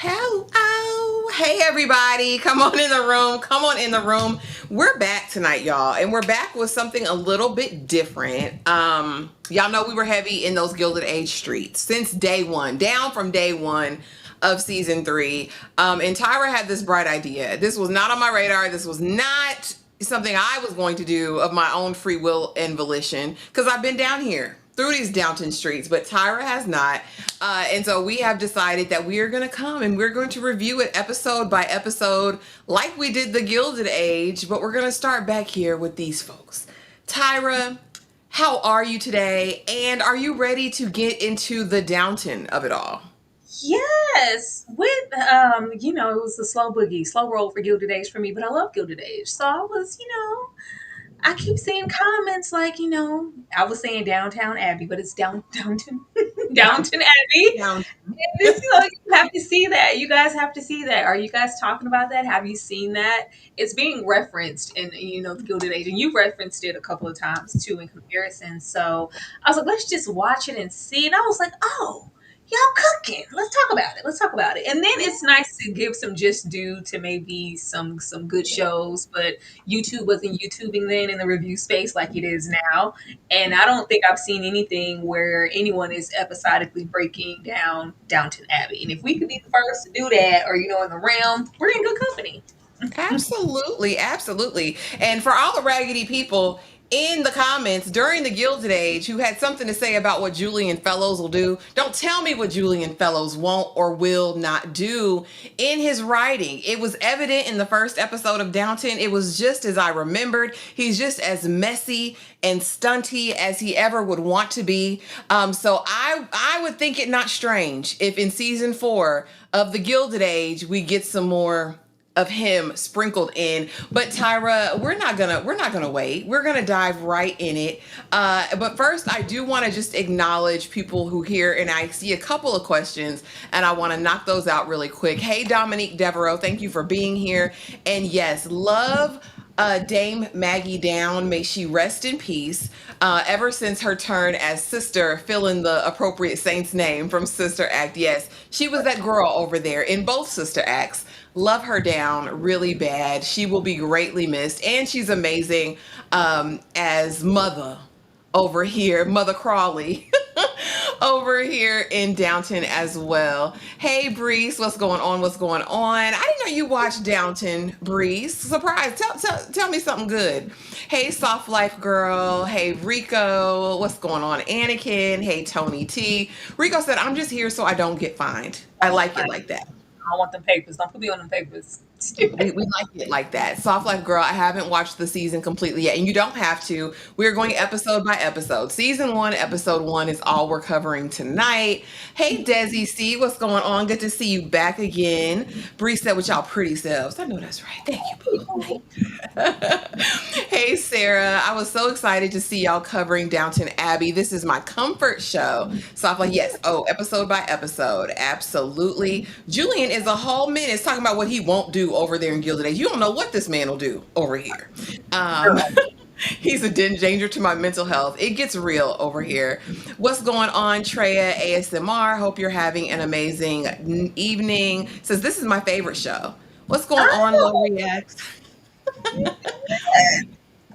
Hello. Hey, everybody. Come on in the room. Come on in the room. We're back tonight, y'all. And we're back with something a little bit different. Y'all know we were heavy in those Gilded Age streets since day one, down from day one of season three. And Tyra had this bright idea. This was not on my radar. This was not something I was going to do of my own free will and volition because I've been down here through these Downton streets, but Tyra has not. And so we have decided that we are going to come and we're going to review it episode by episode like we did the Gilded Age, but we're going to start back here with these folks. Tyra, how are you today? And are you ready to get into the Downton of it all? Yes, with it was a slow boogie, slow roll for Gilded Age for me, but I love Gilded Age. So I was, I keep seeing comments like, I was saying Downtown Abbey, but it's Downton Downton Abbey. Down. And this, you have to see that. You guys have to see that. Are you guys talking about that? Have you seen that? It's being referenced in, the Gilded Age, and you referenced it a couple of times too in comparison. So I was like, let's just watch it and see. And I was like, oh, y'all cooking. Let's talk about it. Let's talk about it. And then it's nice to give some just due to maybe some good shows, but YouTube wasn't YouTubing then in the review space like it is now. And I don't think I've seen anything where anyone is episodically breaking down Downton Abbey. And if we could be the first to do that, or in the realm, we're in good company. Absolutely, absolutely. And for all the raggedy people in the comments during the Gilded Age who had something to say about what Julian Fellowes will do, don't tell me what Julian Fellowes won't or will not do in his writing. It was evident in the first episode of Downton. It was just as I remembered. He's just as messy and stunty as he ever would want to be. So I would think it not strange if in season 4 of the Gilded Age we get some more of him sprinkled in. But Tyra, we're not gonna wait. We're gonna dive right in it. But first, I do want to just acknowledge people who here, and I see a couple of questions, and I want to knock those out really quick. Hey, Dominique Devereaux, thank you for being here. And yes, love. Dame Maggie Down, may she rest in peace. Ever since her turn as sister, fill in the appropriate saint's name from Sister Act. Yes, she was that girl over there in both Sister Acts. Love her down really bad. She will be greatly missed, and she's amazing as Mother over here, Mother Crawley over here in Downton as well. Hey, Breeze, what's going on? What's going on? I didn't know you watched Downton, Breeze. Surprise! Tell me something good. Hey, Soft Life Girl. Hey, Rico. What's going on? Anakin. Hey, Tony T. Rico said, I'm just here so I don't get fined. I like it like that. I don't want them papers. Don't put me on them papers. We like it like that. Soft Life Girl, I haven't watched the season completely yet, and you don't have to. We're going episode by episode. Season 1, episode 1 is all we're covering tonight. Hey, Desi C, what's going on? Good to see you back again. Bree said with y'all pretty selves. I know that's right. Thank you, boo. Hey, Sarah, I was so excited to see y'all covering Downton Abbey. This is my comfort show. Soft Life, yes. Oh, episode by episode. Absolutely. Julian is a whole minute talking about what he won't do over there in Gilded Age. You don't know what this man will do over here. Um, he's a danger to my mental health. It gets real over here. What's going on, Treya ASMR? Hope you're having an amazing evening. Says this is my favorite show. What's going on, Low Reacts?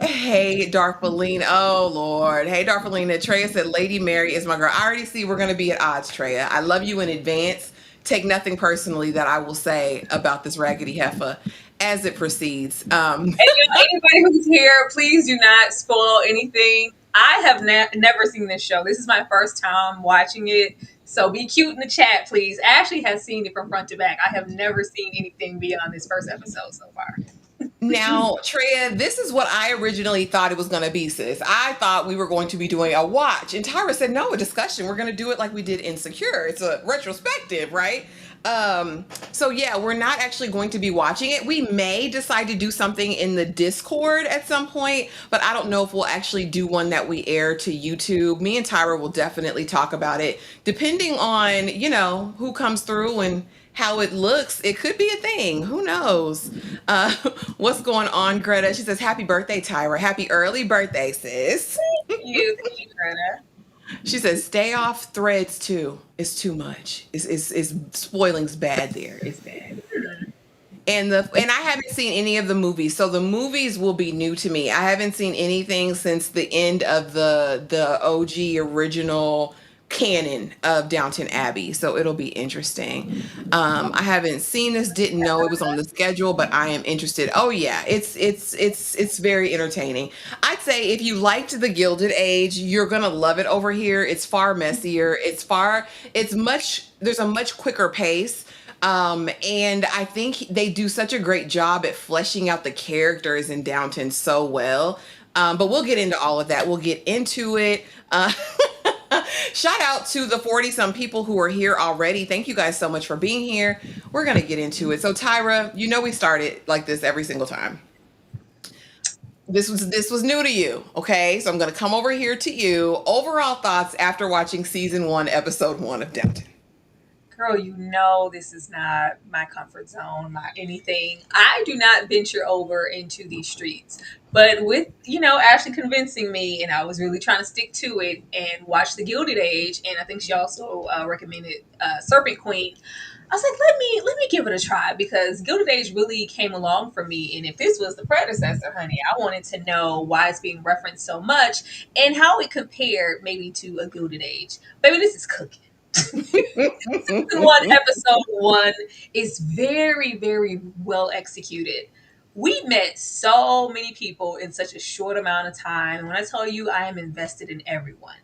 Hey, Darfelina. Oh, Lord. Hey, Darfelina. Treya said, Lady Mary is my girl. I already see we're going to be at odds, Treya. I love you in advance. Take nothing personally that I will say about this raggedy heifer as it proceeds. And anybody who's here, please do not spoil anything. I have never seen this show. This is my first time watching it. So be cute in the chat, please. Ashley has seen it from front to back. I have never seen anything beyond this first episode so far. Now, Treya, this is what I originally thought it was going to be, sis. I thought we were going to be doing a watch. And Tyra said, no, a discussion. We're going to do it like we did Insecure. It's a retrospective, right? So yeah, we're not actually going to be watching it. We may decide to do something in the Discord at some point, but I don't know if we'll actually do one that we air to YouTube. Me and Tyra will definitely talk about it, depending on, who comes through and how it looks. It could be a thing. Who knows? What's going on, Greta? She says, happy birthday, Tyra. Happy early birthday, sis. Thank you, Greta. She says, "Stay off Threads too. It's too much. It's spoiling's bad there. It's bad." And I haven't seen any of the movies, so the movies will be new to me. I haven't seen anything since the end of the OG original canon of Downton Abbey, so it'll be interesting. I haven't seen this, didn't know it was on the schedule, but I am interested. Oh yeah, it's very entertaining. I'd say if you liked the Gilded Age, you're gonna love it over here. It's far messier. There's a much quicker pace. And I think they do such a great job at fleshing out the characters in Downton so well. But we'll get into all of that. We'll get into it. Shout out to the 40 some people who are here already. Thank you guys so much for being here. We're going to get into it. So, Tyra, you know we started like this every single time. This was new to you, okay? So I'm going to come over here to you. Overall thoughts after watching season 1, episode 1 of Downton. Girl, you know this is not my comfort zone, not anything. I do not venture over into these streets. But with, Ashley convincing me, and I was really trying to stick to it and watch The Gilded Age, and I think she also recommended Serpent Queen. I was like, let me give it a try, because Gilded Age really came along for me. And if this was the predecessor, honey, I wanted to know why it's being referenced so much and how it compared maybe to a Gilded Age. Baby, this is cooking. Season 1, episode 1 is very, very well executed. We met so many people in such a short amount of time. And when I tell you, I am invested in everyone.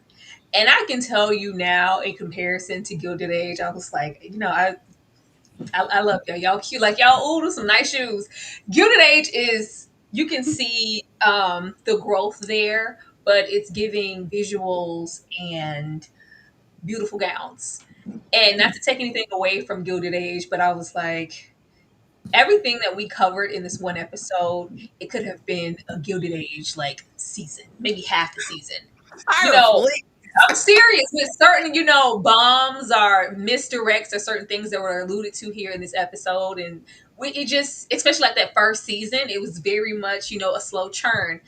And I can tell you now, in comparison to Gilded Age, I was like, I love y'all. Y'all cute. Like, y'all, those some nice shoes. Gilded Age is, you can see the growth there, but it's giving visuals and beautiful gowns. And not to take anything away from Gilded Age, but I was like, everything that we covered in this one episode, it could have been a Gilded Age like season, maybe half the season. I'm serious with certain, bombs or misdirects or certain things that were alluded to here in this episode. And it just, especially like that first season, it was very much, a slow churn.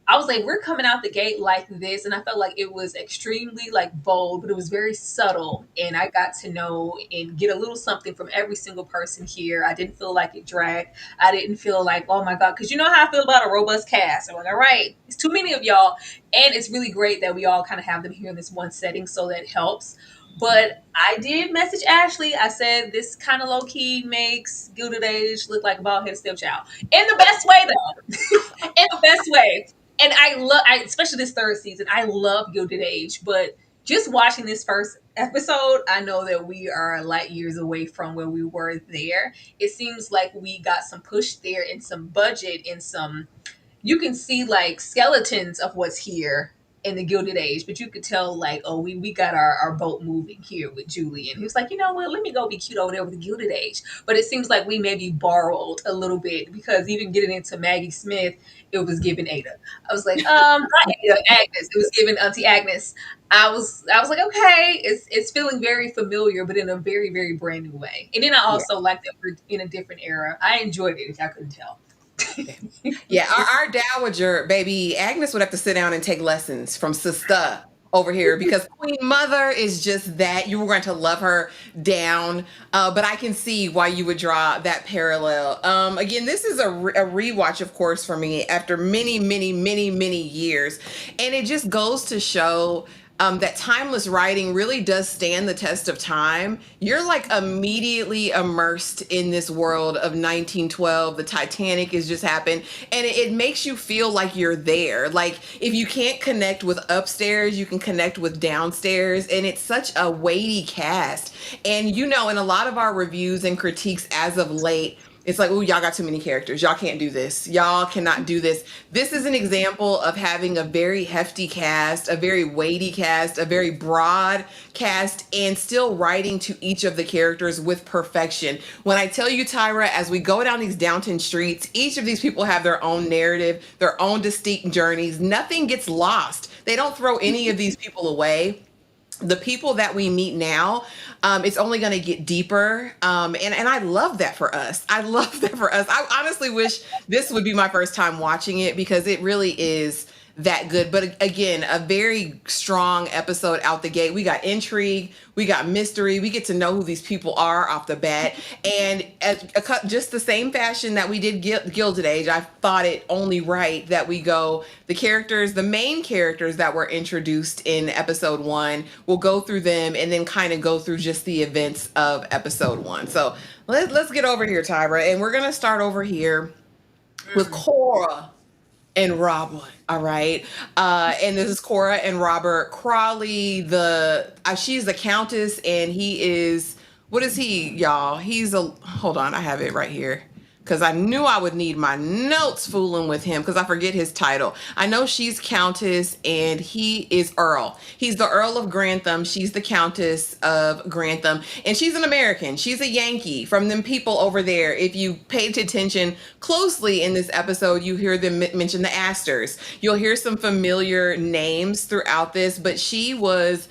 I was like, we're coming out the gate like this. And I felt like it was extremely like bold, but it was very subtle. And I got to know and get a little something from every single person here. I didn't feel like it dragged. I didn't feel like, oh my God, because you know how I feel about a robust cast. I'm like, all right, it's too many of y'all. And it's really great that we all kind of have them here in this one setting. So that helps. But I did message Ashley. I said, this kind of low-key makes Gilded Age look like a bald-headed stepchild. In the best way, though. In the best way. And especially this third season, I love Gilded Age, but just watching this first episode, I know that we are light years away from where we were there. It seems like we got some push there and some budget and you can see like skeletons of what's here in the Gilded Age, but you could tell like, oh, we got our boat moving here with Julian. He was like, you know what, let me go be cute over there with the Gilded Age. But it seems like we maybe borrowed a little bit, because even getting into Maggie Smith, it was given Ada. I was like, not Ada, Agnes. It was given Auntie Agnes. I was like, okay, it's feeling very familiar, but in a very, very brand new way. And then I also like that we're in a different era. I enjoyed it, if y'all couldn't tell. Yeah, our dowager baby Agnes would have to sit down and take lessons from sister over here, because Queen Mother is just that. You were going to love her down, but I can see why you would draw that parallel. Again, this is a rewatch, of course, for me after many, many, many, many years, and it just goes to show that timeless writing really does stand the test of time. You're like immediately immersed in this world of 1912. The Titanic has just happened, and it makes you feel like you're there. Like, if you can't connect with upstairs, you can connect with downstairs, and it's such a weighty cast. And in a lot of our reviews and critiques as of late, it's like, oh, y'all got too many characters. Y'all can't do this. Y'all cannot do this. This is an example of having a very hefty cast, a very weighty cast, a very broad cast, and still writing to each of the characters with perfection. When I tell you, Tyra, as we go down these Downton streets, each of these people have their own narrative, their own distinct journeys. Nothing gets lost. They don't throw any of these people away. The people that we meet now, it's only going to get deeper. And I love that for us. I love that for us. I honestly wish this would be my first time watching it, because it really is that good. But again, a very strong episode out the gate. We got intrigue, we got mystery, we get to know who these people are off the bat. And just the same fashion that we did Gilded Age, I thought it only right that we go the main characters that were introduced in episode one, we'll go through them and then kind of go through just the events of episode one. So let's get over here, Tyra, and we're gonna start over here with Mm. Kora and Robert. All right. And this is Kora and Robert Crawley. She's the Countess, and he is, what is he, y'all? Hold on, I have it right here. Because I knew I would need my notes fooling with him because I forget his title. I know she's Countess and he is Earl. He's the Earl of Grantham. She's the Countess of Grantham. And she's an American. She's a Yankee from them people over there. If you paid attention closely in this episode, you hear them mention the Astors. You'll hear some familiar names throughout this, but she was,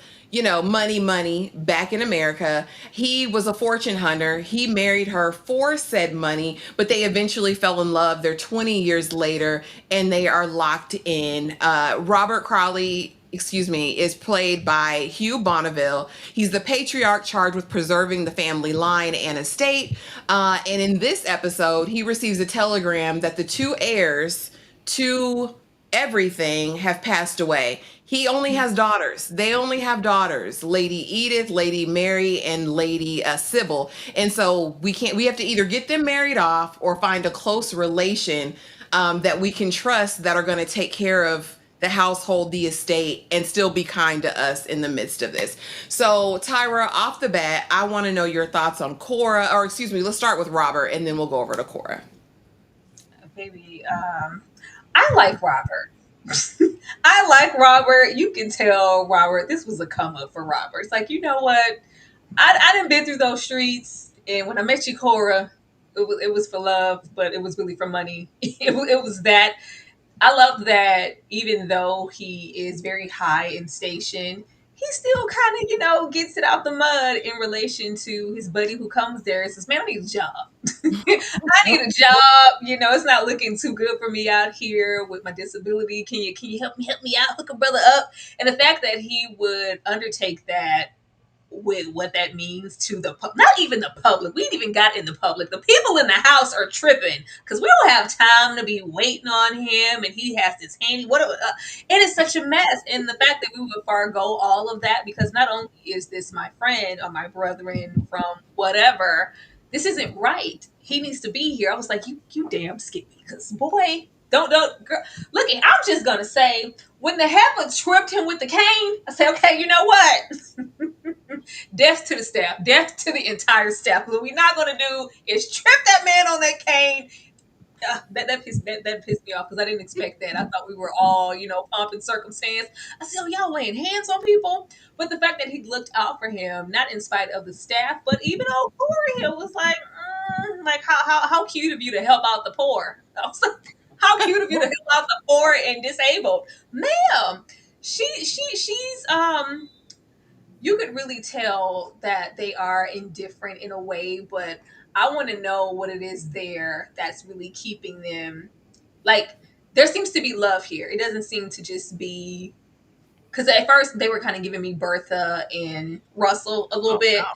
money back in America. He was a fortune hunter. He married her for said money, but they eventually fell in love. They're 20 years later and they are locked in. Robert Crawley, is played by Hugh Bonneville. He's the patriarch charged with preserving the family line and estate. And in this episode, he receives a telegram that the two heirs to everything have passed away. He only has daughters. They only have daughters, Lady Edith, Lady Mary, and Lady Sybil. And so we have to either get them married off or find a close relation that we can trust that are going to take care of the household, the estate, and still be kind to us in the midst of this. So Tyra, off the bat, I want to know your thoughts on Kora, or excuse me, let's start with Robert and then we'll go over to Kora. Baby, I like Robert. I like Robert. You can tell Robert, this was a come up for Robert. It's like, you know what? I done been through those streets, and when I met you, Kora, it was for love, but it was really for money. It was that. I love that even though he is very high in station, he still kind of, gets it out the mud in relation to his buddy who comes there and says, man, I need a job. I need a job. It's not looking too good for me out here with my disability. Can you help me out? Hook a brother up. And the fact that he would undertake that with what that means to not even the public. We ain't even got in the public. The people in the house are tripping because we don't have time to be waiting on him, and he has this handy. It is such a mess, and the fact that we would forego all of that because not only is this my friend or my brethren from whatever, this isn't right. He needs to be here. I was like, you damn skippy, because boy. Don't girl, look. I'm just gonna say when the heifer tripped him with the cane, I say, okay, you know what? Death to the staff, death to the entire staff. What we're not going to do is trip that man on that cane. That pissed me off because I didn't expect that. I thought we were all, pomp and circumstance. I said, oh, y'all laying hands on people. But the fact that he looked out for him, not in spite of the staff, but even old Corey Hill was like, how cute of you to help out the poor. I was like, how cute of you to help out the poor and disabled. Ma'am, she's you could really tell that they are indifferent in a way, but I want to know what it is there that's really keeping them. Like, there seems to be love here. It doesn't seem to just be because at first they were kind of giving me Bertha and Russell a little bit. No.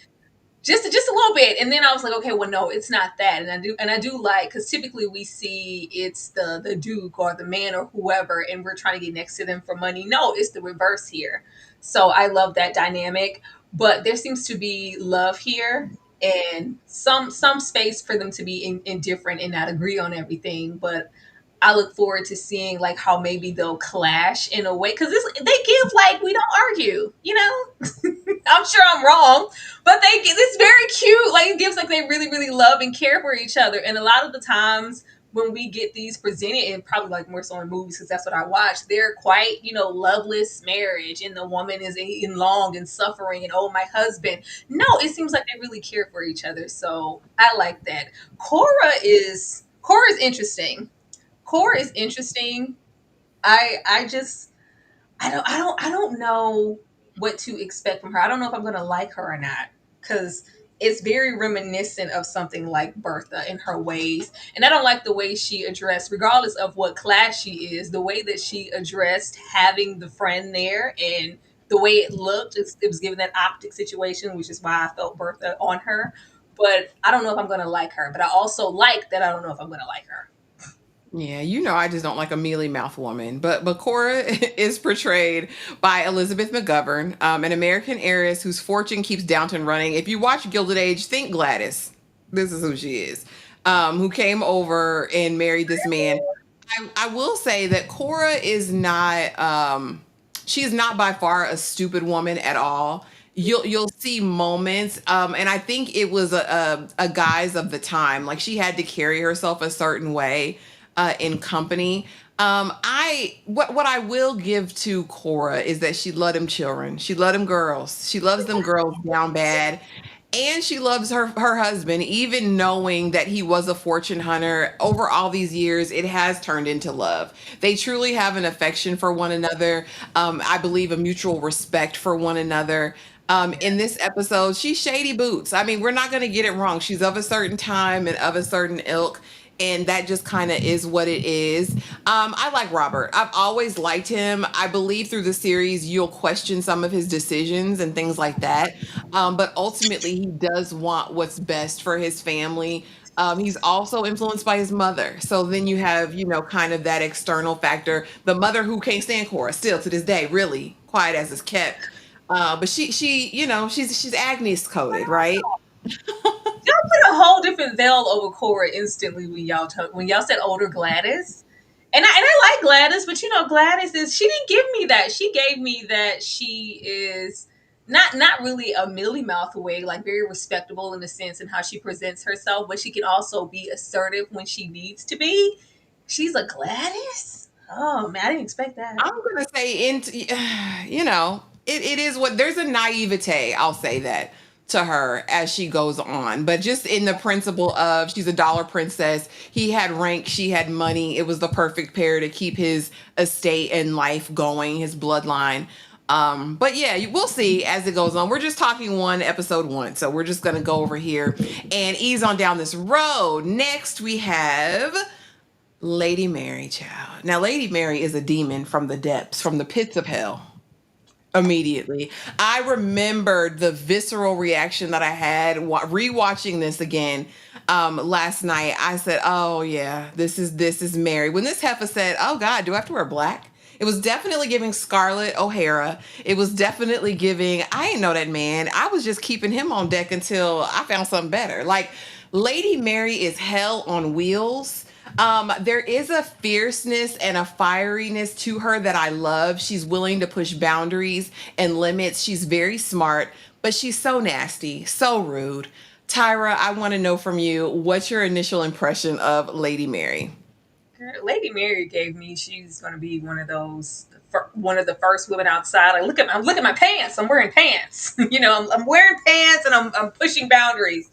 Just a little bit, and then I was like, okay, well, no, it's not that, and I do like because typically we see it's the Duke or the man or whoever, and we're trying to get next to them for money. No, it's the reverse here. So I love that dynamic, but there seems to be love here and some space for them to be indifferent and not agree on everything. But I look forward to seeing like how maybe they'll clash in a way because they give like we don't argue, I'm sure I'm wrong, but it's very cute. Like it gives like they really, really love and care for each other. And a lot of the times when we get these presented, and probably like more so in movies because that's what I watch, they're quite, loveless marriage, and the woman is in long and suffering, and oh, my husband. No, it seems like they really care for each other. So I like that. Kora is interesting. Kora is interesting. I don't know what to expect from her. I don't know if I'm gonna like her or not because it's very reminiscent of something like Bertha in her ways. And I don't like the way she addressed, regardless of what class she is, the way that she addressed having the friend there and the way it looked. It was given that optic situation, which is why I felt Bertha on her. But I don't know if I'm going to like her. But I also like that I don't know if I'm going to like her. Yeah, I just don't like a mealy mouth woman. But Cora is portrayed by Elizabeth McGovern, an American heiress whose fortune keeps Downton running. If you watch Gilded Age, think Gladys. This is who she is. Who came over and married this man. I will say that Cora is not she is not by far a stupid woman at all. You'll see moments, and I think it was a guise of the time. Like she had to carry herself a certain way in company. What I will give to Cora is that she loved them children. She loved them girls. She loves them girls down bad. And she loves her husband, even knowing that he was a fortune hunter. Over all these years, it has turned into love. They truly have an affection for one another. I believe a mutual respect for one another. In this episode, she's shady boots. I mean, we're not going to get it wrong. She's of a certain time and of a certain ilk, and that just kind of is what it is. I like Robert. I've always liked him. I believe through the series you'll question some of his decisions and things like that. But ultimately, he does want what's best for his family. He's also influenced by his mother. So then you have, kind of that external factor. The mother who can't stand Cora still to this day, really quiet as is kept. But she's Agnes coded, right? Y'all put a whole different veil over Cora instantly when y'all said older Gladys. And I like Gladys, but Gladys she didn't give me that. She gave me that she is not really a mealy mouth way, like very respectable in the sense in how she presents herself, but she can also be assertive when she needs to be. She's a Gladys? Oh man, I didn't expect that. I'm gonna say it is what there's a naivete, I'll say that to her as she goes on. But just in the principle of she's a dollar princess, he had rank, she had money. It was the perfect pair to keep his estate and life going, his bloodline. But yeah, we'll see as it goes on. We're just talking episode one. So we're just gonna go over here and ease on down this road. Next we have Lady Mary, child. Now, Lady Mary is a demon from the depths, from the pits of hell. Immediately, I remembered the visceral reaction that I had rewatching this again last night. I said, "Oh yeah, this is Mary." When this heifer said, "Oh God, do I have to wear black?" It was definitely giving Scarlett O'Hara. It was definitely giving. I didn't know that man. I was just keeping him on deck until I found something better. Like Lady Mary is hell on wheels. There is a fierceness and a fieriness to her that I love. She's willing to push boundaries and limits. She's very smart, but she's so nasty, so rude. Tyra, I want to know from you, what's your initial impression of Lady Mary? Lady Mary gave me she's going to be one of the first women outside. I'm looking at my pants. I'm wearing pants. I'm wearing pants and I'm pushing boundaries.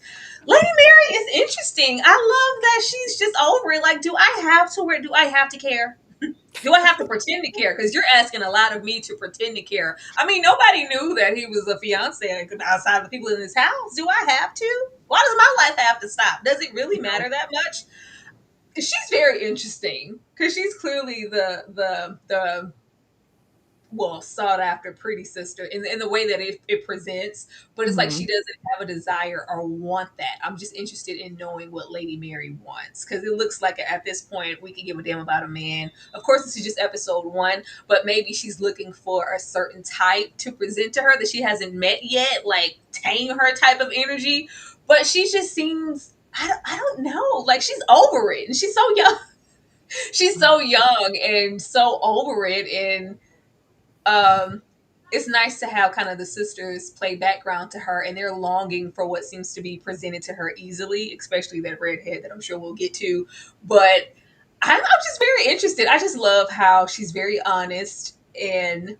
Lady Mary is interesting. I love that she's just over it. Like, do I have to wear? Do I have to care? Do I have to pretend to care? Because you're asking a lot of me to pretend to care. I mean, nobody knew that he was a fiance outside of the people in his house. Do I have to? Why does my life have to stop? Does it really matter that much? She's very interesting because she's clearly the well sought after pretty sister in the way that it presents, but it's like she doesn't have a desire or want that. I'm just interested in knowing what Lady Mary wants because it looks like at this point we can give a damn about a man. Of course, this is just episode one, but maybe she's looking for a certain type to present to her that she hasn't met yet, like tame her type of energy. But she just seems I don't know, like she's over it and she's so young. She's so young and so over it and it's nice to have kind of the sisters play background to her and they're longing for what seems to be presented to her easily, especially that redhead that I'm sure we'll get to. But I'm just very interested. I just love how she's very honest and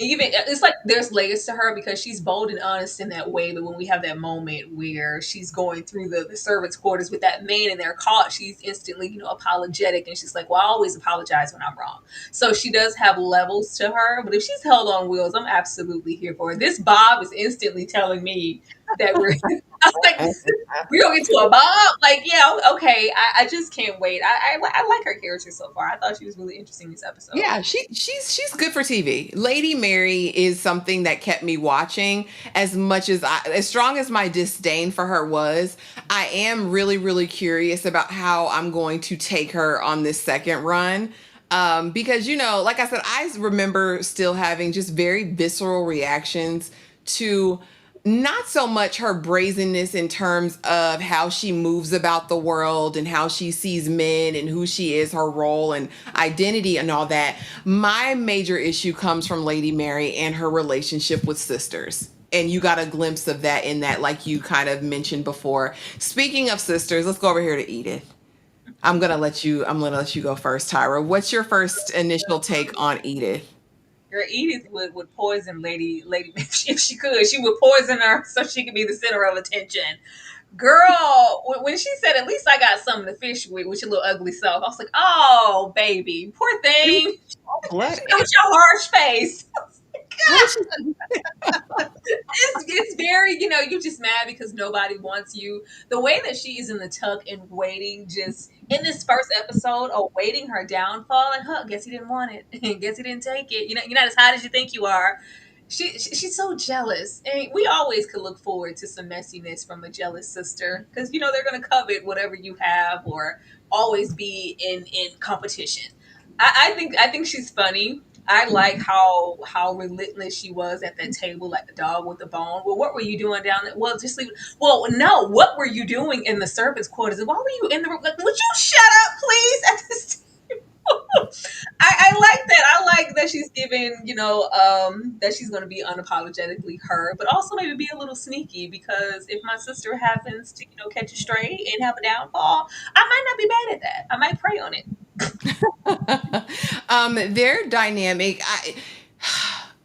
even it's like there's layers to her because she's bold and honest in that way. But when we have that moment where she's going through the servants' quarters with that man and they're caught, she's instantly, apologetic. And she's like, well, I always apologize when I'm wrong. So she does have levels to her. But if she's held on wheels, I'm absolutely here for it. This Bob is instantly telling me, that we're. I was like, we don't get to a bomb. Like, yeah, okay. I just can't wait. I like her character so far. I thought she was really interesting this episode. Yeah, she's good for TV. Lady Mary is something that kept me watching as much as as strong as my disdain for her was. I am really curious about how I'm going to take her on this second run. Because like I said, I remember still having just very visceral reactions to not so much her brazenness in terms of how she moves about the world and how she sees men and who she is, her role and identity and all that. My major issue comes from Lady Mary and her relationship with sisters. And you got a glimpse of that in that, like you kind of mentioned before. Speaking of sisters, let's go over here to Edith. I'm gonna let you go first, Tyra. What's your first initial take on Edith? Girl, Edith would poison Lady if she could. She would poison her so she could be the center of attention. Girl, when she said, "At least I got something to fish with your little ugly self," I was like, "Oh, baby, poor She was thing. all blood. With your harsh face." What was she? It's very, you just mad because nobody wants you. The way that she is in the tuck and waiting, just in this first episode, awaiting her downfall, like, huh, guess he didn't want it. Guess he didn't take it. You're not as hot as you think you are. She's so jealous, and we always could look forward to some messiness from a jealous sister because they're going to covet whatever you have or always be in competition. I think she's funny. I like how relentless she was at that table, like the dog with the bone. Well, what were you doing down there? Well, just leave. Well, no, what were you doing in the servants' quarters? And why were you in the room? Like, would you shut up, please? At this I like that. I like that she's given, that she's going to be unapologetically her, but also maybe be a little sneaky because if my sister happens to, catch a stray and have a downfall, I might not be bad at that. I might prey on it. Their dynamic,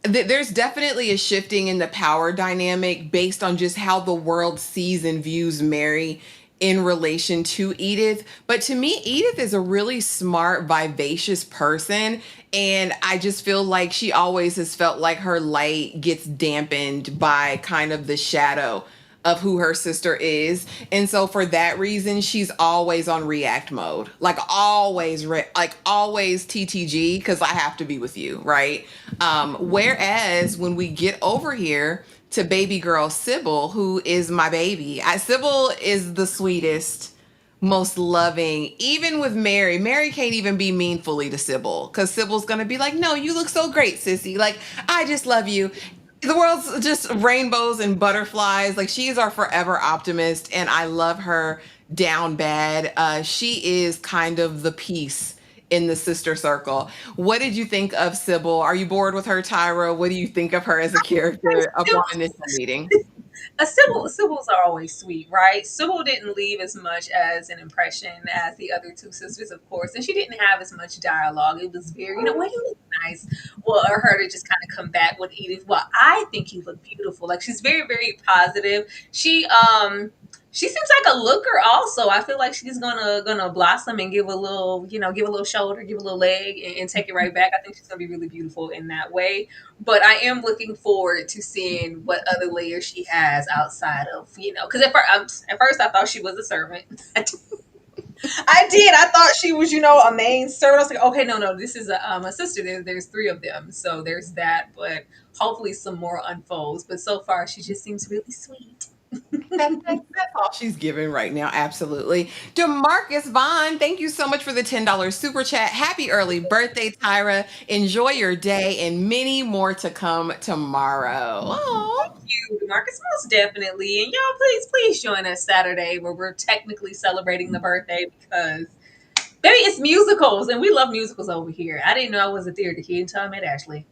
there's definitely a shifting in the power dynamic based on just how the world sees and views Mary in relation to Edith. But to me, Edith is a really smart, vivacious person. And I just feel like she always has felt like her light gets dampened by kind of the shadow of who her sister is. And so for that reason, she's always on react mode. Like always, always TTG, because I have to be with you, right? Whereas when we get over here to baby girl Sybil, who is my baby, Sybil is the sweetest, most loving. Even with Mary, Mary can't even be mean fully to Sybil because Sybil's gonna be like, no, you look so great, sissy. Like, I just love you. The world's just rainbows and butterflies. Like, she is our forever optimist, and I love her down bad. She is kind of the peace in the sister circle. What did you think of Sybil? Are you bored with her, Tyra? What do you think of her as a character upon initial meeting? Sybil's are always sweet, right? Sybil didn't leave as much as an impression as the other two sisters, of course, and she didn't have as much dialogue. It was very, well, you look nice. Well, or her to just kind of come back with Edith. Well, I think you look beautiful. Like, she's very positive. She seems like a looker also. I feel like she's gonna blossom and give a little, give a little shoulder, give a little leg, and take it right back. I think she's gonna be really beautiful in that way. But I am looking forward to seeing what other layers she has outside of, because at first I thought she was a servant. I did. I thought she was, a main servant. I was like, okay, no, this is a sister. There's three of them, so there's that. But hopefully, some more unfolds. But so far, she just seems really sweet. That's all she's giving right now. Absolutely. Demarcus Vaughn, thank you so much for the $10 super chat. Happy early birthday, Tyra. Enjoy your day and many more to come tomorrow. Oh, thank you, Demarcus, most definitely. And y'all, please join us Saturday where we're technically celebrating the birthday because, baby, it's musicals and we love musicals over here. I didn't know I was a theater kid until I met Ashley.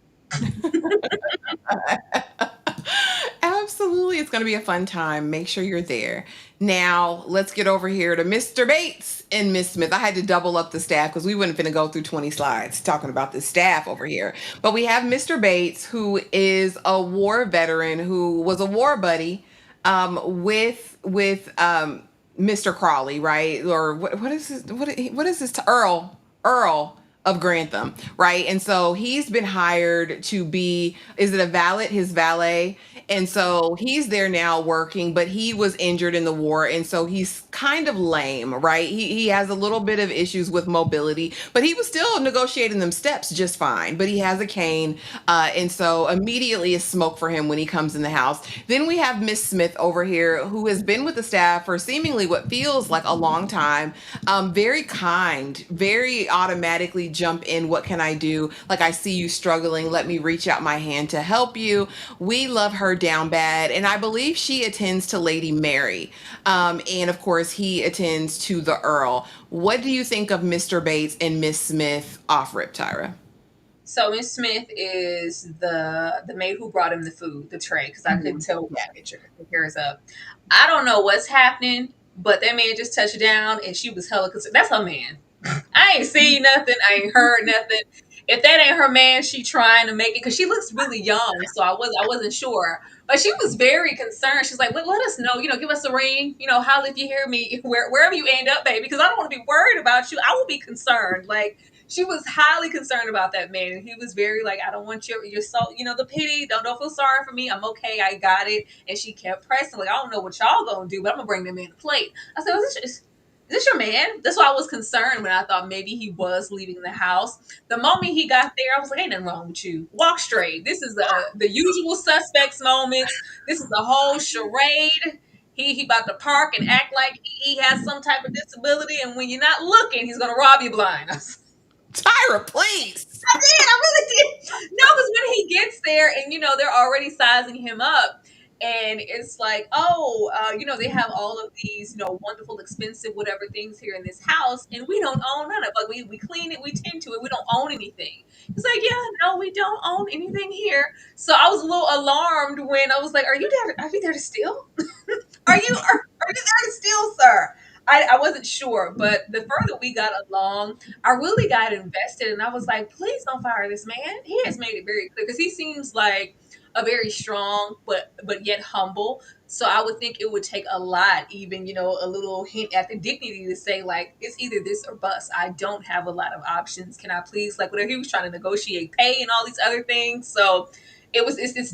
Absolutely. It's going to be a fun time. Make sure you're there. Now, let's get over here to Mr. Bates and Miss Smith. I had to double up the staff because we wouldn't finna go through 20 slides talking about the staff over here. But we have Mr. Bates, who is a war veteran who was a war buddy with Mr. Crawley, right? Or what is this? Earl of Grantham, right? And so he's been hired to be, is it his valet? And so he's there now working, but he was injured in the war. And so he's kind of lame, right? He has a little bit of issues with mobility, but he was still negotiating them steps just fine. But he has a cane. And so immediately is smoke for him when he comes in the house. Then we have Miss Smith over here, who has been with the staff for seemingly what feels like a long time. Very kind, very automatically jump in. What can I do? Like, I see you struggling. Let me reach out my hand to help you. We love her down bad. And I believe she attends to Lady Mary. And of course, he attends to the Earl. What do you think of Mr. Bates and Miss Smith off rip, Tyra? So Miss Smith is the maid who brought him the food, the tray, because I couldn't Mhm. tell what Yeah. picture. The hair's up. I don't know what's happening, but that man just touched down, and she was hella concerned. That's her man. I ain't seen nothing. I ain't heard nothing. If that ain't her man, she trying to make it because she looks really young. So I wasn't sure, but she was very concerned. She's like, let us know. Give us a ring. Holla if you hear me, wherever you end up, baby, because I don't want to be worried about you. I will be concerned. Like she was highly concerned about that man, and he was very like, I don't want your soul. The pity. Don't feel sorry for me. I'm okay. I got it. And she kept pressing. Like I don't know what y'all gonna do, but I'm gonna bring them in a plate. I said, is this your man? That's why I was concerned when I thought maybe he was leaving the house. The moment he got there, I was like, ain't nothing wrong with you. Walk straight. This is the usual suspects moments. This is the whole charade. He about to park and act like he has some type of disability, and when you're not looking, he's gonna rob you blind. Tyra, please. I really did. No, because when he gets there and they're already sizing him up, and it's like, oh, they have all of these, wonderful, expensive, whatever things here in this house, and we don't own none of it. Like we clean it, we tend to it, we don't own anything. It's like, yeah, no, we don't own anything here. So I was a little alarmed when I was like, are you there? Are you there to steal? Are you there to steal, sir? I wasn't sure, but the further we got along, I really got invested, and I was like, please don't fire this man. He has made it very clear because he seems like a very strong but yet humble. So I would think it would take a lot, even a little hint at the dignity to say like it's either this or bust. I don't have a lot of options. Can I please like whatever he was trying to negotiate pay and all these other things. So it's this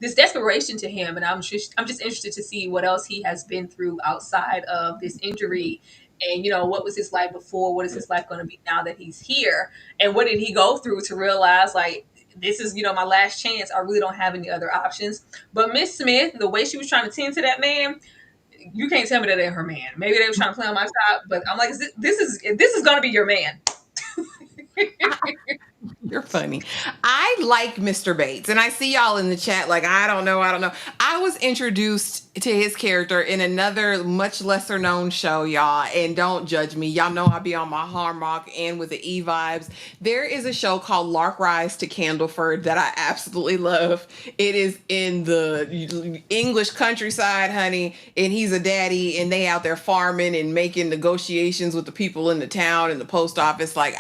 this desperation to him, and I'm just interested to see what else he has been through outside of this injury, and what was his life before, what is his life going to be now that he's here, and what did he go through to realize like this is my last chance. I really don't have any other options. But Miss Smith, the way she was trying to tend to that man, you can't tell me that ain't her man. Maybe they were trying to play on my top, but I'm like, this is going to be your man. You're funny. I like Mr. Bates, and I see y'all in the chat like, I don't know, I don't know. I was introduced to his character in another much lesser known show, y'all, and don't judge me. Y'all know I be on my Hallmark and with the E vibes. There is a show called Lark Rise to Candleford that I absolutely love. It is in the English countryside, honey, and he's a daddy, and they out there farming and making negotiations with the people in the town and the post office. Like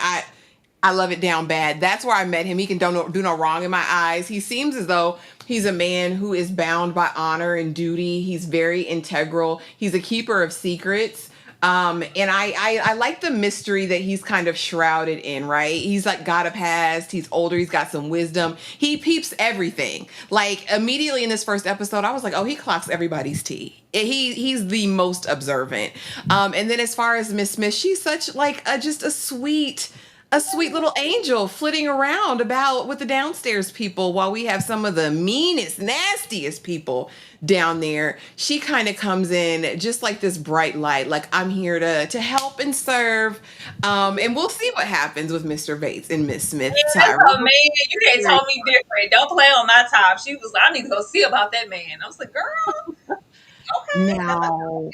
I love it down bad. That's where I met him. He can do no wrong in my eyes. He seems as though he's a man who is bound by honor and duty. He's very integral. He's a keeper of secrets. And I like the mystery that he's kind of shrouded in, right? He's like got a past. He's older. He's got some wisdom. He peeps everything. Like immediately in this first episode, I was like, oh, he clocks everybody's tea. He's the most observant. And then as far as Miss Smith, she's such like just a sweet little angel flitting around about with the downstairs people while we have some of the meanest, nastiest people down there. She kind of comes in just like this bright light, like I'm here to help and serve. And we'll see what happens with Mr. Bates and Miss Smith. That's Tyra. her man. You can't tell me different. Don't play on my top. She was like, I need to go see about that man. I was like, girl, okay. Now,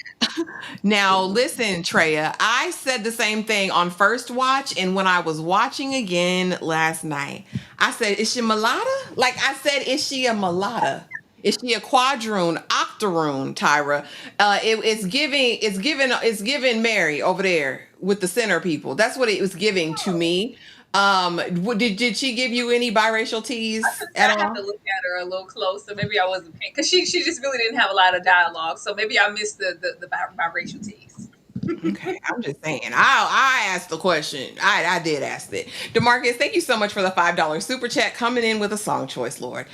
now listen, Treya, I said the same thing on first watch, and when I was watching again last night, I said, is she mulatto? Like I said, is she a mulatto? Is she a quadroon, octoroon, Tyra? It's giving Mary over there with the center people. That's what it was giving to me. Did she give you any biracial teas I at have to all? look at her a little closer. Maybe I wasn't paying because she just really didn't have a lot of dialogue. So maybe I missed the biracial tease. Okay, I'm just saying. I asked the question. I did ask it. Demarcus, thank you so much for the $5 super chat coming in with a song choice, Lord.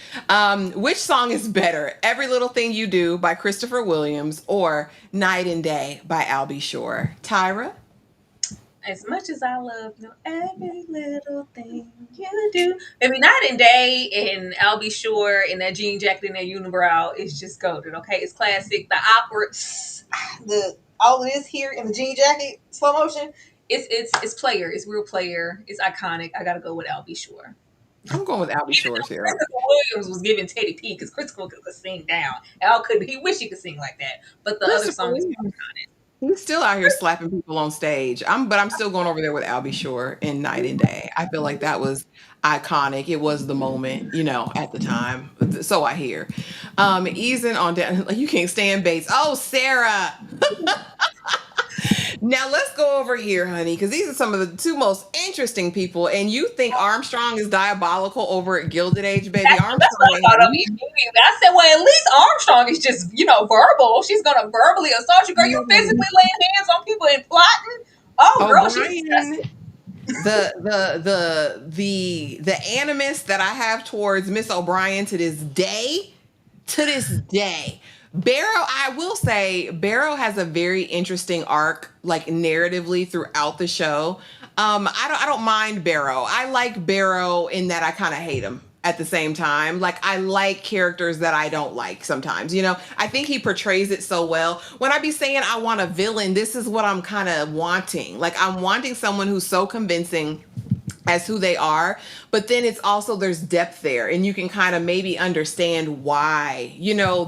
Which song is better? Every Little Thing You Do by Christopher Williams or Night and Day by Albie Shore? Tyra? As much as I love every little thing you do, maybe Night and Day and I'll Be Sure and that jean jacket and that unibrow is just golden. Okay, it's classic. The awkward, the all it is here in the jean jacket, slow motion. It's player. It's real player. It's iconic. I gotta go with I'll Be Sure. I'm going with Albie Even Shore though too. Christopher Williams was giving Teddy P because Christopher could sing down. Al could. He wish he could sing like that, but the other Christopher songs. Williams. He's still out here slapping people on stage. But I'm still going over there with Albie Shore in Night and Day. I feel like that was iconic. It was the moment, at the time. So I hear. Easing on down. Like, you can't stand Bates. Oh, Sarah. Now let's go over here, honey, because these are some of the two most interesting people. And you think Armstrong is diabolical over at Gilded Age, baby? That's what Armstrong I ain't thought of had immediately. I said, well, at least Armstrong is just, verbal. She's gonna verbally assault you, girl. You physically nothing. laying hands on people and plotting. Oh, girl, she's O'Brien, disgusting. the animus that I have towards Miss O'Brien to this day. Barrow, I will say, Barrow has a very interesting arc, like narratively throughout the show. I don't mind Barrow. I like Barrow in that I kind of hate him at the same time. Like, I like characters that I don't like sometimes. I think he portrays it so well. When I be saying I want a villain, this is what I'm kind of wanting. Like, I'm wanting someone who's so convincing as who they are, but then it's also there's depth there, and you can kind of maybe understand why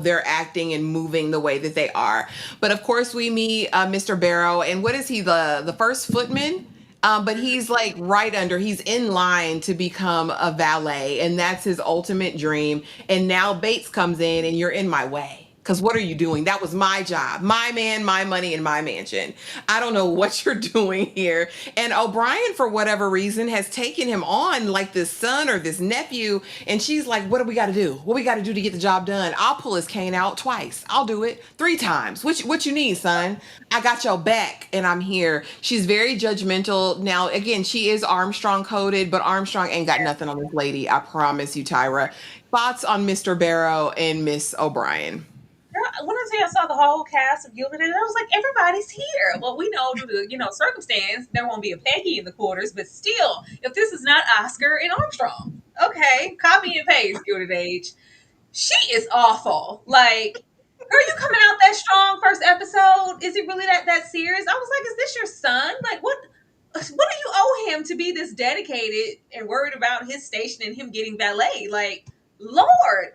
they're acting and moving the way that they are. But of course we meet Mr. Barrow, and what is he, the first footman? But he's like right under, he's in line to become a valet, and that's his ultimate dream. And now Bates comes in, and you're in my way. Because what are you doing? That was my job, my man, my money, and my mansion. I don't know what you're doing here. And O'Brien, for whatever reason, has taken him on like this son or this nephew. And she's like, what do we got to do? What we got to do to get the job done? I'll pull his cane out twice. I'll do it 3 times. What you need, son? I got your back and I'm here. She's very judgmental. Now, again, she is Armstrong coded, but Armstrong ain't got nothing on this lady. I promise you, Tyra. Thoughts on Mr. Barrow and Miss O'Brien? Girl, when I say I saw the whole cast of Gilded, and I was like, everybody's here. Well, we know due to circumstance, there won't be a Peggy in the quarters, but still, if this is not Oscar and Armstrong, okay, copy and paste Gilded Age. She is awful. Like, girl, you coming out that strong first episode? Is it really that serious? I was like, is this your son? Like, what do you owe him to be this dedicated and worried about his station and him getting valet? Like, Lord,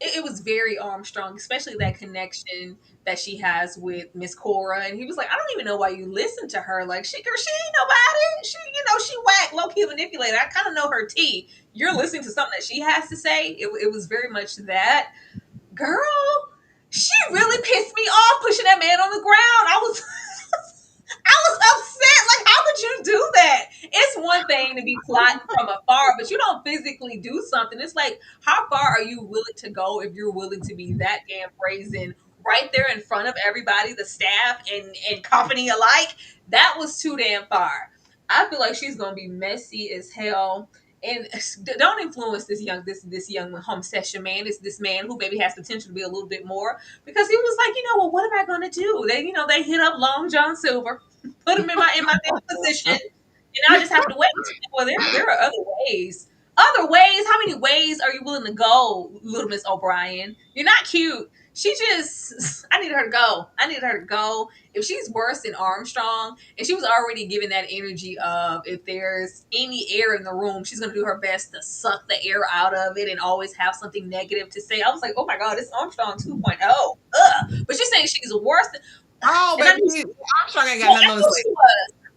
it was very Armstrong, especially that connection that she has with Miss Cora. And he was like, I don't even know why you listen to her. Like, she ain't nobody. She whack, low key manipulator. I kind of know her tea. You're listening to something that she has to say. It was very much that. Girl, she really pissed me off pushing that man on the ground. I was upset. Like, how could you do that? It's one thing to be plotting from afar, but you don't physically do something. It's like, how far are you willing to go if you're willing to be that damn brazen right there in front of everybody, the staff and company alike? That was too damn far. I feel like she's gonna be messy as hell. And don't influence this young home session man. It's this man who maybe has potential to be a little bit more, because he was like, well, what am I going to do? They hit up Long John Silver, put him in my position, and I just have to wait. Well, there are other ways. Other ways? How many ways are you willing to go, little Miss O'Brien? You're not cute. She just, I needed her to go. I needed her to go. If she's worse than Armstrong, and she was already giving that energy of, if there's any air in the room, she's going to do her best to suck the air out of it and always have something negative to say. I was like, oh my God, it's Armstrong 2.0. Ugh. But she's saying she's worse than, Oh, and baby, Armstrong ain't got nothing on his.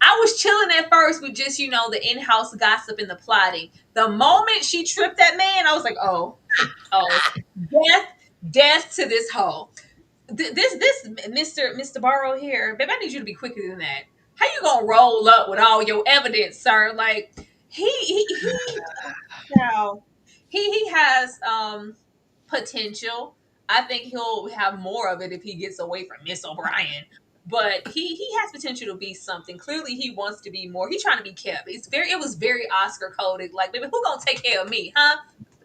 I was chilling at first with just, the in-house gossip and the plotting. The moment she tripped that man, I was like, oh, death to this hoe. This Mr. Barrow here, babe, I need you to be quicker than that. How you gonna roll up with all your evidence, sir? Like, now he has potential. I think he'll have more of it if he gets away from Miss O'Brien. but he has potential to be something. Clearly, he wants to be more. He's trying to be kept. It was very Oscar coded. Like, baby, who gonna take care of me, huh?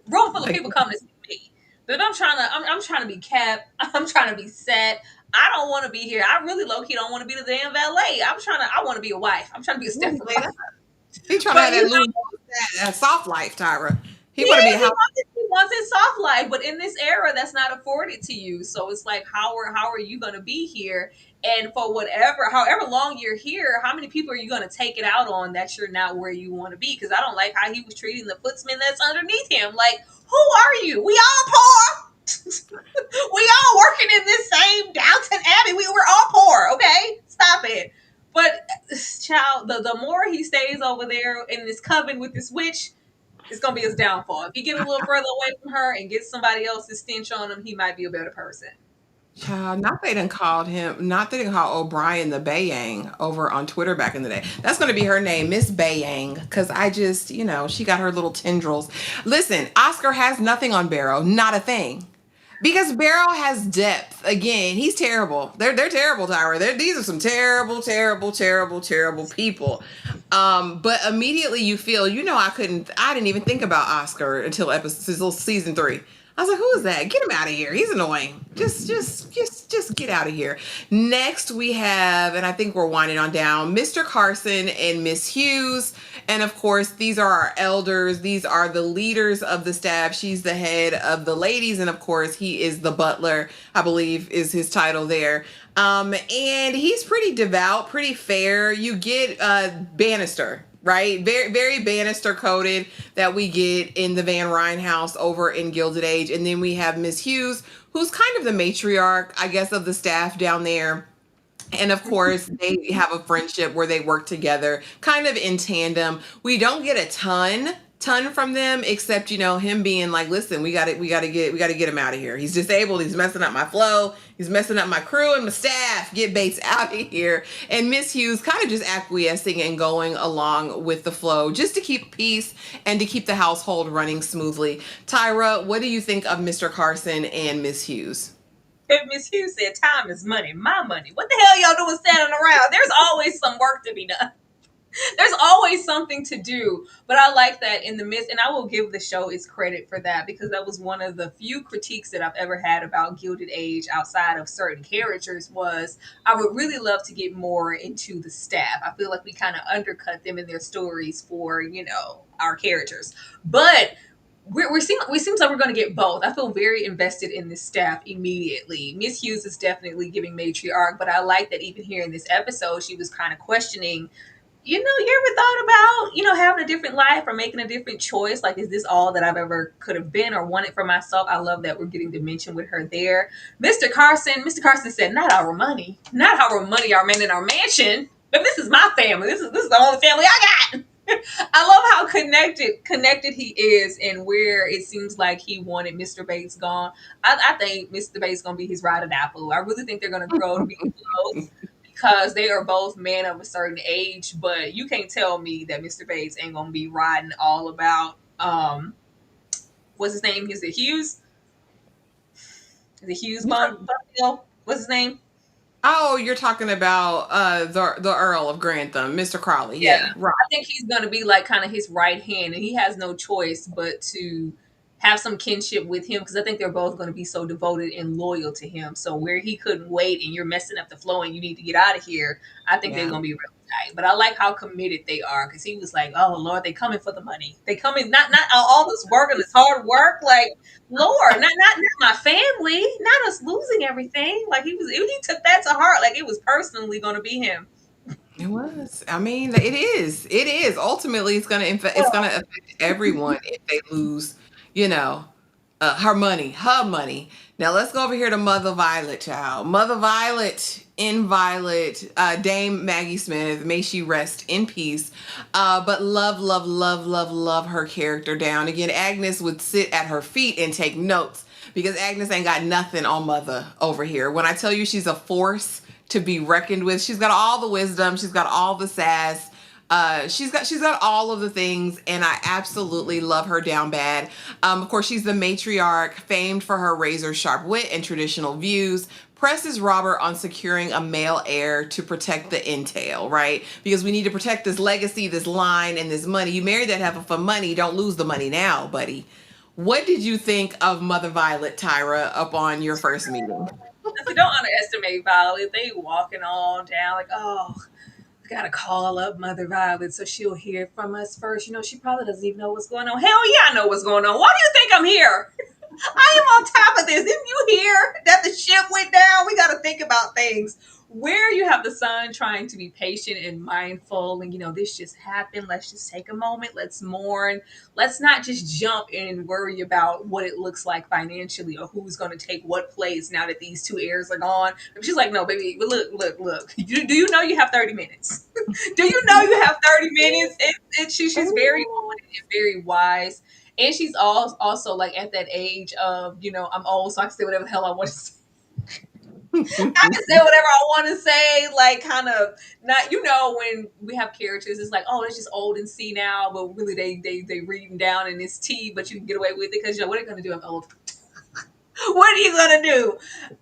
Room full of people coming to see me. But I'm trying to be kept. I'm trying to be set. I don't want to be here. I really low key don't want to be the damn valet. I want to be a wife. I'm trying to be a Ooh, stepwife. he trying to But have that Louis soft life, Tyra. He want to be a house. he wants his soft life, but in this era, that's not afforded to you. So it's like, how are you going to be here? And for however long you're here, how many people are you going to take it out on that you're not where you want to be? Because I don't like how he was treating the footsman that's underneath him. Like, who are you? We all poor. We all working in this same Downton Abbey. We're all poor. Okay, stop it. But child, the more he stays over there in this coven with this witch, it's gonna be his downfall. If he get a little further away from her and get somebody else's stench on him, he might be a better person. Child, not they done called him, not they didn't call O'Brien the Bayang over on Twitter back in the day. That's going to be her name, Miss Bayang, because I just, she got her little tendrils. Listen, Oscar has nothing on Barrow, not a thing. Because Barrow has depth. Again, he's terrible. They're terrible, Tyra. These are some terrible, terrible, terrible, terrible people. But immediately you feel, I didn't even think about Oscar until season 3. I was like, who is that? Get him out of here. He's annoying. Just get out of here. Next we have, and I think we're winding on down, Mr. Carson and Miss Hughes. And of course, these are our elders. These are the leaders of the staff. She's the head of the ladies. And of course, he is the butler, I believe is his title there. And he's pretty devout, pretty fair. You get Bannister, right? Very, very Bannister coded that we get in the Van Ryn house over in Gilded Age. And then we have Miss Hughes, who's kind of the matriarch, I guess, of the staff down there. And of course, they have a friendship where they work together, kind of in tandem. We don't get a ton from them, except him being like, listen, we gotta get him out of here. He's disabled. He's messing up my flow. He's messing up my crew and my staff. Get Bates out of here. And Miss Hughes kind of just acquiescing and going along with the flow, just to keep peace and to keep the household running smoothly. Tyra, what do you think of Mr. Carson and Miss Hughes? Miss Hughes said, "Time is money, my money." What the hell y'all doing standing around? There's always some work to be done. There's always something to do. But I like that in the midst, and I will give the show its credit for that, because that was one of the few critiques that I've ever had about Gilded Age outside of certain characters was I would really love to get more into the staff. I feel like we kind of undercut them in their stories for, our characters. But we seems like we're going to get both. I feel very invested in this staff immediately. Miss Hughes is definitely giving matriarch, but I like that even here in this episode, she was kind of questioning, you ever thought about, having a different life or making a different choice? Like, is this all that I've ever could have been or wanted for myself? I love that we're getting to mention with her there. Mr. Carson said, not our money, our men in our mansion, but this is my family. This is the only family I got. I love how connected he is, and where it seems like he wanted Mr. Bates gone. I think Mr. Bates gonna be his rotted apple. I really think they're gonna grow to be close because they are both men of a certain age. But you can't tell me that Mr. Bates ain't gonna be riding all about what's his name? Is it Hughes? Is it Hughes Bundle? What's his name? Oh, you're talking about the Earl of Grantham, Mr. Crawley. Yeah. Right. I think he's going to be like kind of his right hand, and he has no choice but to have some kinship with him, because I think they're both going to be so devoted and loyal to him. So where he couldn't wait and you're messing up the flow and you need to get out of here, I think they're going to be real tight. But I like how committed they are, because he was like, oh Lord, they coming for the money. They coming not all this work and this hard work. Like, Lord, not my family, not us losing everything. Like he took that to heart. Like it was personally going to be him. It was. I mean, it is. It is. Ultimately, it's gonna affect everyone if they lose, you know, her money. Her money. Now let's go over here to Mother Violet, child. Mother Violet in Violet, Dame Maggie Smith. May she rest in peace. But love her character down. Again, Agnes would sit at her feet and take notes, because Agnes ain't got nothing on Mother over here. When I tell you she's a force to be reckoned with, she's got all the wisdom, she's got all the sass. She's got all of the things, and I absolutely love her down bad. Of course, she's the matriarch, famed for her razor sharp wit and traditional views. Presses Robert on securing a male heir to protect the entail, right? Because we need to protect this legacy, this line, and this money. You married that heifer for money. Don't lose the money now, buddy. What did you think of Mother Violet, Tyra, up on your first meeting? I said, don't underestimate Violet. They walking all down like, oh, we gotta call up Mother Violet so she'll hear from us first. She probably doesn't even know what's going on. Hell yeah, I know what's going on. Why do you think I'm here? I am on top of this. Didn't you hear that the ship went down? We got to think about things. Where you have the son trying to be patient and mindful, and this just happened. Let's just take a moment. Let's mourn. Let's not just jump in and worry about what it looks like financially or who's going to take what place now that these two heirs are gone. And she's like, no, baby, but look. Do you know you have 30 minutes? Do you know you have 30 minutes? She's very on and very wise. And she's also like at that age of, I'm old, so I can say whatever the hell I want to say. I can say whatever I want to say, like kind of not, when we have characters, it's like, oh, it's just old and senile, but really they reading down in this tea, but you can get away with it because what are you gonna do? I'm old. What are you gonna do?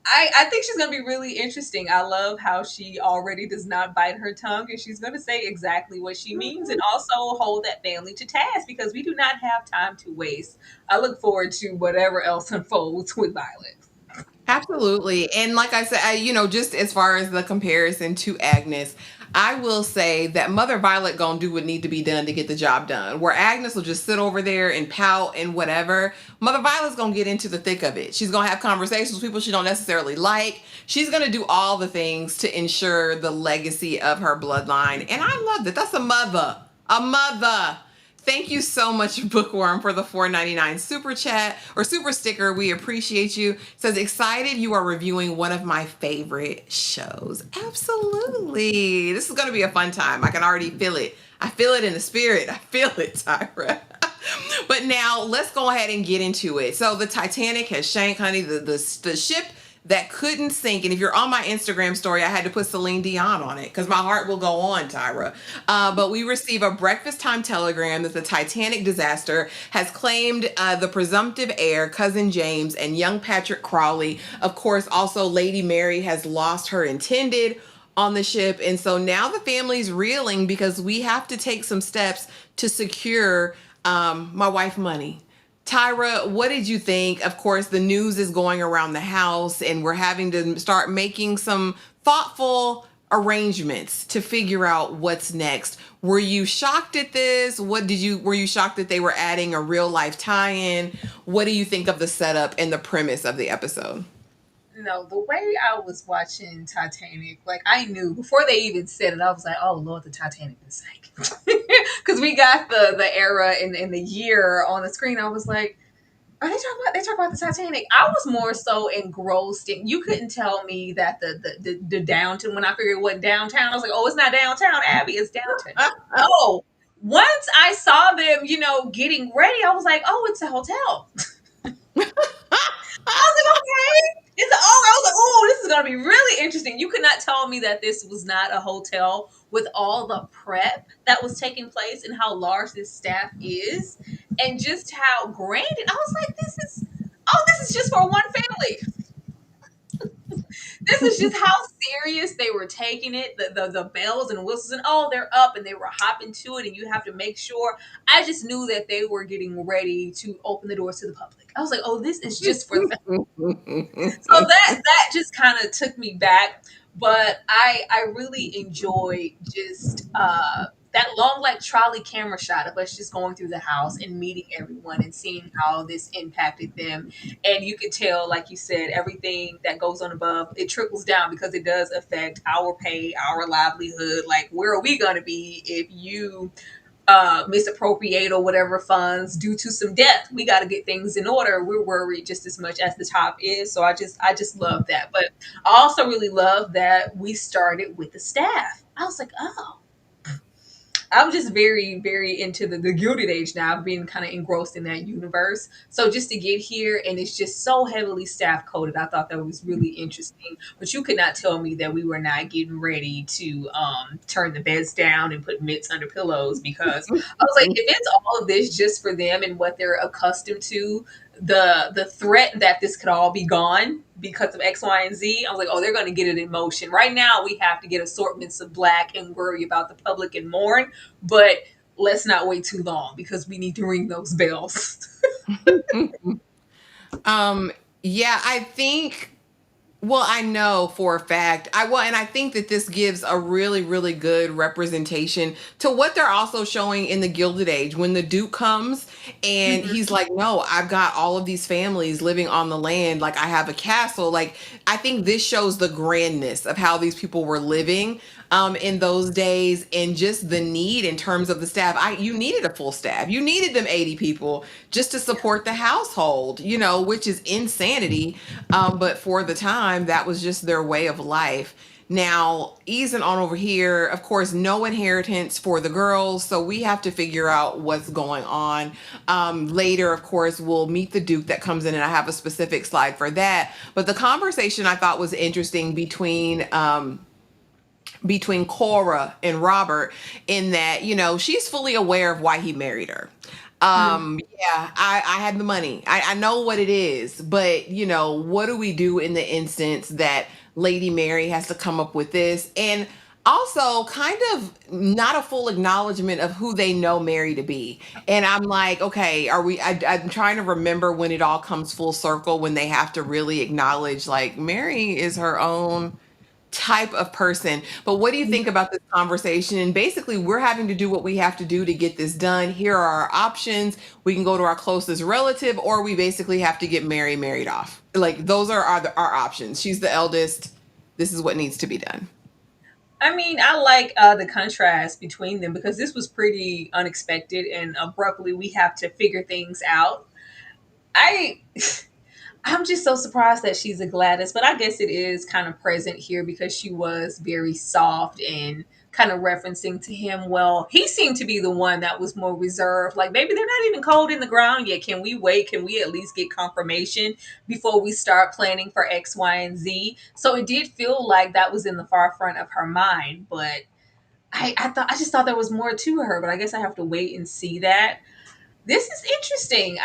I think she's gonna be really interesting. I love how she already does not bite her tongue, and she's gonna say exactly what she means, and also hold that family to task because we do not have time to waste. I look forward to whatever else unfolds with Violet. Absolutely. And like I said, just as far as the comparison to Agnes, I will say that Mother Violet gonna do what need to be done to get the job done. Where Agnes will just sit over there and pout and whatever. Mother Violet's gonna get into the thick of it. She's gonna have conversations with people she don't necessarily like. She's gonna do all the things to ensure the legacy of her bloodline. And I love that. That's a mother. A mother. Thank you so much, Bookworm, for the $4.99 super chat or super sticker. We appreciate you. It says, excited you are reviewing one of my favorite shows. Absolutely. This is going to be a fun time. I can already feel it. I feel it in the spirit. I feel it, Tyra. But now let's go ahead and get into it. So the Titanic has sank, honey. The ship that couldn't sink. And if you're on my Instagram story, I had to put Celine Dion on it because my heart will go on, Tyra. But we receive a breakfast time telegram that the Titanic disaster has claimed the presumptive heir, cousin James, and young Patrick Crawley. Of course, also Lady Mary has lost her intended on the ship. And so now the family's reeling because we have to take some steps to secure my wife money. Tyra, what did you think? Of course, the news is going around the house and we're having to start making some thoughtful arrangements to figure out what's next. Were you shocked at this? Were you shocked that they were adding a real life tie-in? What do you think of the setup and the premise of the episode? No, the way I was watching Titanic, like I knew before they even said it, I was like, "Oh Lord, the Titanic is sank," because we got the era and the year on the screen. I was like, "Are they talking about? They talk about the Titanic?" I was more so engrossed in. You couldn't tell me that the Downton. When I figured what downtown, I was like, "Oh, it's not Downtown Abbey, it's Downton." Oh, once I saw them, getting ready, I was like, "Oh, it's a hotel." I was like, okay. I was like, oh, this is gonna be really interesting. You could not tell me that this was not a hotel with all the prep that was taking place and how large this staff is, and just how grand. I was like, this is just for one family. This is just how serious they were taking it. The bells and whistles and they're up and they were hopping to it, and you have to make sure. I just knew that they were getting ready to open the doors to the public. I was like, oh, this is just for them. So that just kind of took me back. But I really enjoyed just that long like trolley camera shot of us just going through the house and meeting everyone and seeing how this impacted them. And you could tell, like you said, everything that goes on above, it trickles down because it does affect our pay, our livelihood. Like, where are we going to be if you misappropriate or whatever funds due to some death? We got to get things in order. We're worried just as much as the top is. So I just love that. But I also really love that we started with the staff. I was like, oh, I'm just very, very into the Gilded Age now. I've been kind of engrossed in that universe. So just to get here and it's just so heavily staff coded, I thought that was really interesting. But you could not tell me that we were not getting ready to turn the beds down and put mitts under pillows because I was like, if it's all of this just for them and what they're accustomed to, the threat that this could all be gone because of X, Y, and Z. I was like, oh, they're going to get it in motion. Right now, we have to get assortments of black and worry about the public and mourn, but let's not wait too long because we need to ring those bells. um, yeah, I think. Well, I know for a fact. And I think that this gives a really, really good representation to what they're also showing in the Gilded Age. When the Duke comes and Mhm. he's like, "No, I've got all of these families living on the land. Like I have a castle." Like I think this shows the grandness of how these people were living in those days, and just the need in terms of the staff. You needed a full staff. You needed them 80 people just to support the household. Which is insanity, but for the time, that was just their way of life. Now, easing on over here, of course, no inheritance for the girls, so we have to figure out what's going on. Later, of course, we'll meet the Duke that comes in, and I have a specific slide for that. But the conversation I thought was interesting between Kora and Robert, in that, she's fully aware of why he married her. Yeah, I had the money. I know what it is, but what do we do in the instance that Lady Mary has to come up with this? And also kind of not a full acknowledgement of who they know Mary to be. And I'm like, okay, I'm trying to remember when it all comes full circle, when they have to really acknowledge like Mary is her own type of person. But what do you think about this conversation? And basically, we're having to do what we have to do to get this done. Here are our options. We can go to our closest relative, or we basically have to get Mary married off. Like those are our options. She's the eldest. This is what needs to be done. I mean, I like the contrast between them because this was pretty unexpected and abruptly we have to figure things out. I I'm just so surprised that she's a Gladys, but I guess it is kind of present here because she was very soft and kind of referencing to him. Well, he seemed to be the one that was more reserved. Like, maybe they're not even cold in the ground yet. Can we wait? Can we at least get confirmation before we start planning for X, Y, and Z? So it did feel like that was in the far front of her mind, but I just thought there was more to her, but I guess I have to wait and see that. This is interesting.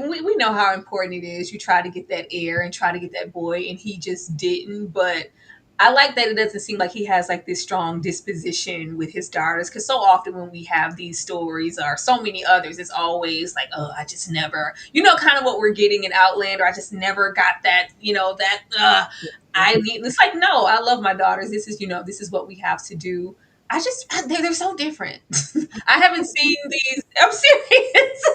We know how important it is. You try to get that heir and try to get that boy, and he just didn't. But I like that it doesn't seem like he has like this strong disposition with his daughters. Because so often when we have these stories or so many others, it's always like, oh, I just never, kind of what we're getting in Outlander. I just never got that, that I need. It's like, no, I love my daughters. This is what we have to do. They're so different. I haven't seen these. I'm serious.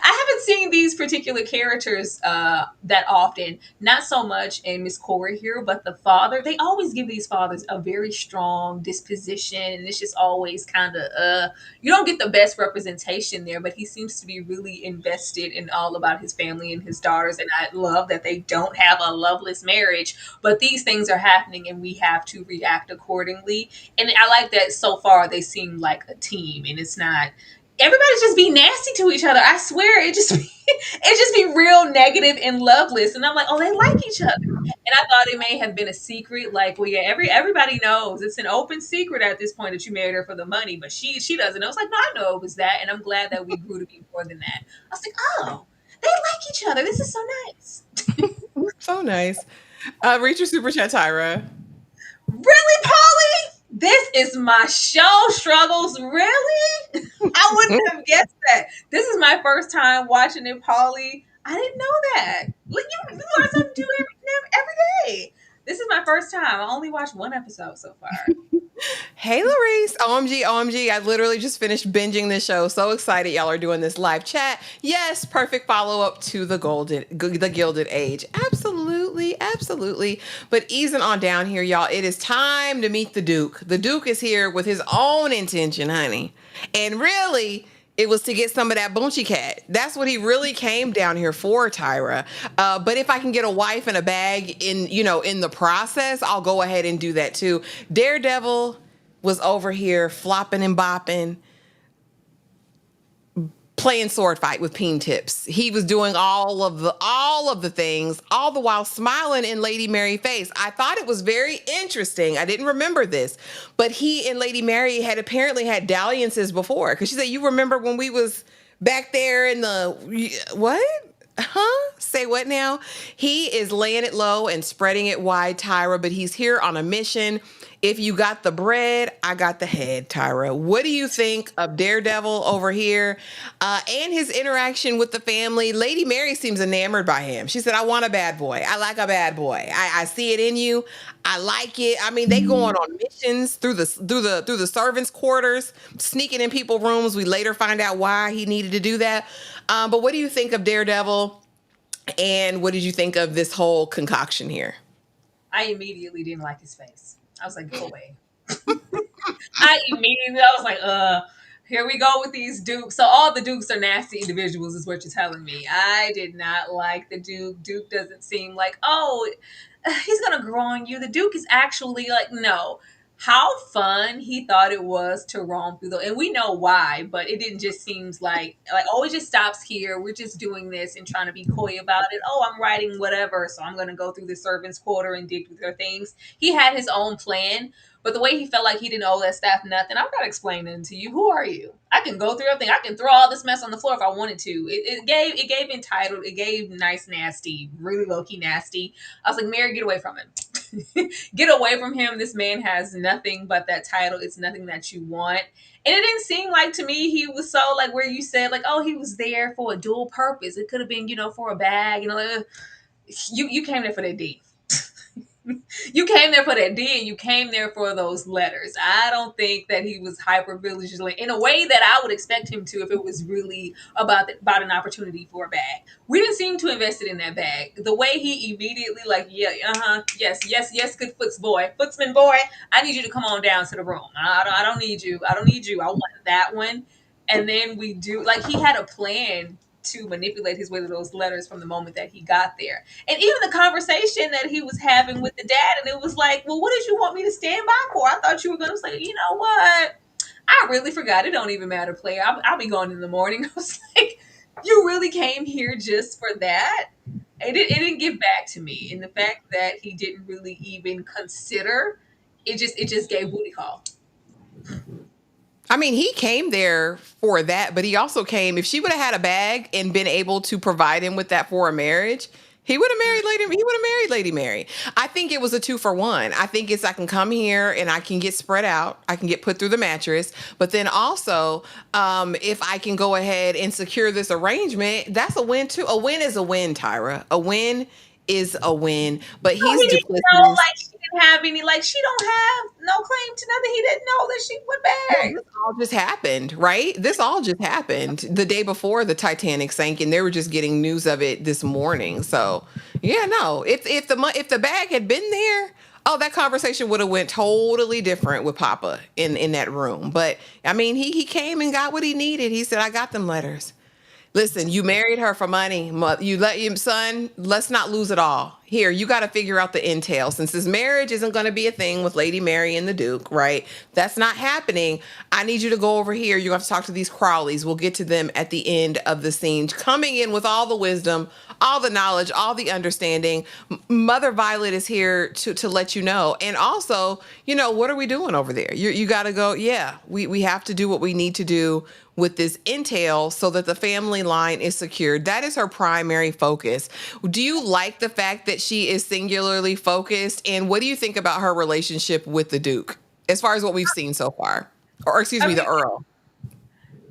I haven't seen these particular characters that often. Not so much in Miss Cora here, but the father. They always give these fathers a very strong disposition, and it's just always kind of you don't get the best representation there. But he seems to be really invested in all about his family and his daughters, and I love that they don't have a loveless marriage, but these things are happening, and we have to react accordingly. And I like that so far they seem like a team, and it's not everybody's just be nasty to each other. I swear it just be real negative and loveless. And I'm like, oh, they like each other. And I thought it may have been a secret, like, well, yeah, everybody knows it's an open secret at this point that you married her for the money, but she doesn't know. It's like, no, I know it was that, and I'm glad that we grew to be more than that. I was like, oh, they like each other. This is so nice. So nice. Read your super chat, Tyra. Really, Polly? This is my show struggles. Really? I wouldn't have guessed that. This is my first time watching it, Polly. I didn't know that. Look, you learn something new every day. This is my first time. I only watched one episode so far. Hey, Larice. OMG, OMG. I literally just finished binging this show. So excited y'all are doing this live chat. Yes, perfect follow-up to the Gilded Age. Absolutely, absolutely. But easing on down here, y'all, it is time to meet the Duke. The Duke is here with his own intention, honey. And really, it was to get some of that Boonchie Cat. That's what he really came down here for, Tyra. But if I can get a wife and a bag in the process, I'll go ahead and do that too. Daredevil was over here flopping and bopping. playing sword fight with peen tips. He was doing all of the things, all the while smiling in Lady Mary's face. I thought it was very interesting. I didn't remember this, but he and Lady Mary had apparently had dalliances before. Because she said, "You remember when we was back there in the what?" Huh? Say what now? He is laying it low and spreading it wide, Tyra, but he's here on a mission. If you got the bread, I got the head, Tyra. What do you think of Daredevil over here and his interaction with the family? Lady Mary seems enamored by him. She said, "I want a bad boy. I like a bad boy. I see it in you. I like it." I mean, they going on missions through the servants' quarters, sneaking in people's rooms. We later find out why he needed to do that. But what do you think of Daredevil? And what did you think of this whole concoction here? I immediately didn't like his face. I was like, go away. I was like, here we go with these dukes. So all the dukes are nasty individuals, is what you're telling me. I did not like the Duke. Duke doesn't seem like, oh, he's gonna grow on you. The Duke is actually like, no. How fun he thought it was to roam through and we know why, but it didn't just seems like oh, it just stops here. We're just doing this and trying to be coy about it. Oh, I'm writing whatever, so I'm gonna go through the servants' quarter and dig through their things. He had his own plan, but the way he felt like he didn't owe that staff nothing, I'm not explaining to you. Who are you? I can go through everything. I can throw all this mess on the floor if I wanted to. It gave entitled. It gave nice nasty, really low key nasty. I was like, Mary, get away from him. Get away from him. This man has nothing but that title. It's nothing that you want. And it didn't seem like to me he was so like where you said like, oh, he was there for a dual purpose. It could have been, for a bag, like, you came there for that D. You came there for that D and you came there for those letters. I don't think that he was hyper vigilant in a way that I would expect him to if it was really about an opportunity for a bag. We didn't seem to invest it in that bag. The way he immediately like, yeah, yes, good footsman boy, I need you to come on down to the room. I don't need you. I want that one. And then we do like he had a plan to manipulate his way to those letters from the moment that he got there. And even the conversation that he was having with the dad, and it was like, well, what did you want me to stand by for? I thought you were going to say, you know what? I really forgot. It don't even matter, player. I'll be going in the morning. I was like, you really came here just for that? It didn't give back to me. And the fact that he didn't really even consider, it just gave booty call. I mean, he came there for that, but he also came, if she would have had a bag and been able to provide him with that for a marriage, he would have married Lady Mary. I think it was a 2-for-1. I think it's I can come here and I can get spread out. I can get put through the mattress. But then also, if I can go ahead and secure this arrangement, that's a win too. A win is a win, Tyra. A win is a win. But he's He didn't know, duplicitous. like she didn't have any, like she don't have no claim to nothing. He didn't know that she went back. This all just happened, right? This all just happened the day before the Titanic sank, and they were just getting news of it this morning. So, yeah, no. If the bag had been there, oh, that conversation would have went totally different with Papa in that room. But I mean, he came and got what he needed. He said, "I got them letters. Listen, you married her for money. You let your son, let's not lose it all. Here, you got to figure out the entail. Since this marriage isn't going to be a thing with Lady Mary and the Duke, right? That's not happening. I need you to go over here. You have to talk to these Crawleys. We'll get to them at the end of the scene. Coming in with all the wisdom, all the knowledge, all the understanding. Mother Violet is here to let you know. And also, what are we doing over there? You got to go, yeah, we have to do what we need to do with this entail so that the family line is secured. That is her primary focus. Do you like the fact that she is singularly focused? And what do you think about her relationship with the Duke, as far as what we've seen so far? Or excuse me, the Earl.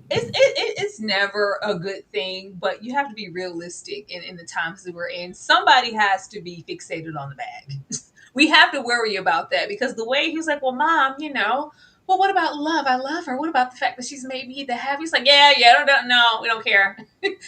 It's never a good thing, but you have to be realistic in the times that we're in. Somebody has to be fixated on the bag. We have to worry about that because the way he was like, well, Mom, well, what about love? I love her. What about the fact that she's made me the happy? He's like, yeah, no, we don't care.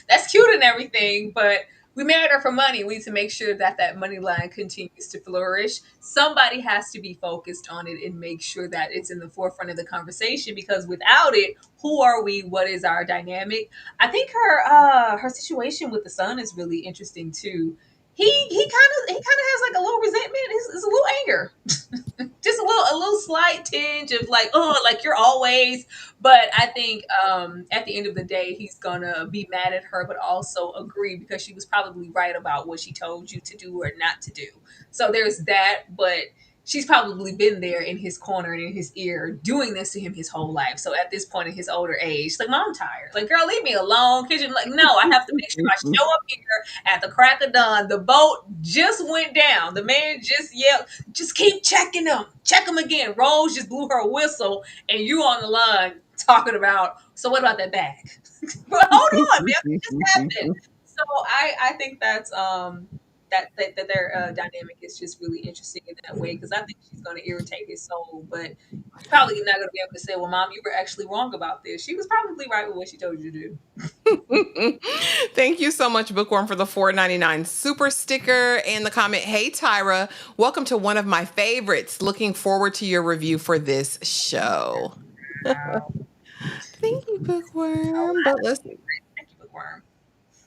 That's cute and everything, but we married her for money. We need to make sure that money line continues to flourish. Somebody has to be focused on it and make sure that it's in the forefront of the conversation because without it, who are we? What is our dynamic? I think her situation with the son is really interesting too. He kind of has like a little resentment. It's a little anger. Just a little slight tinge of like, oh, like you're always. But I think at the end of the day, he's gonna be mad at her, but also agree because she was probably right about what she told you to do or not to do. So there's that, but she's probably been there in his corner and in his ear doing this to him his whole life. So at this point in his older age, she's like, Mom, I'm tired. Like, girl, leave me alone. Kitchen, like, no, I have to make sure I show up here at the crack of dawn. The boat just went down. The man just yelled, just keep checking them. Check them again. Rose just blew her whistle, and you on the line talking about, so what about that bag? But hold on, man, it just happened. So I think that's that their dynamic is just really interesting in that way because I think she's going to irritate his soul, but she's probably not going to be able to say, "Well, Mom, you were actually wrong about this." She was probably right with what she told you to do. Thank you so much, Bookworm, for the $4.99 super sticker and the comment. Hey, Tyra, welcome to one of my favorites. Looking forward to your review for this show. Wow. Thank you, Oh, Bookworm. But let's thank you, Bookworm.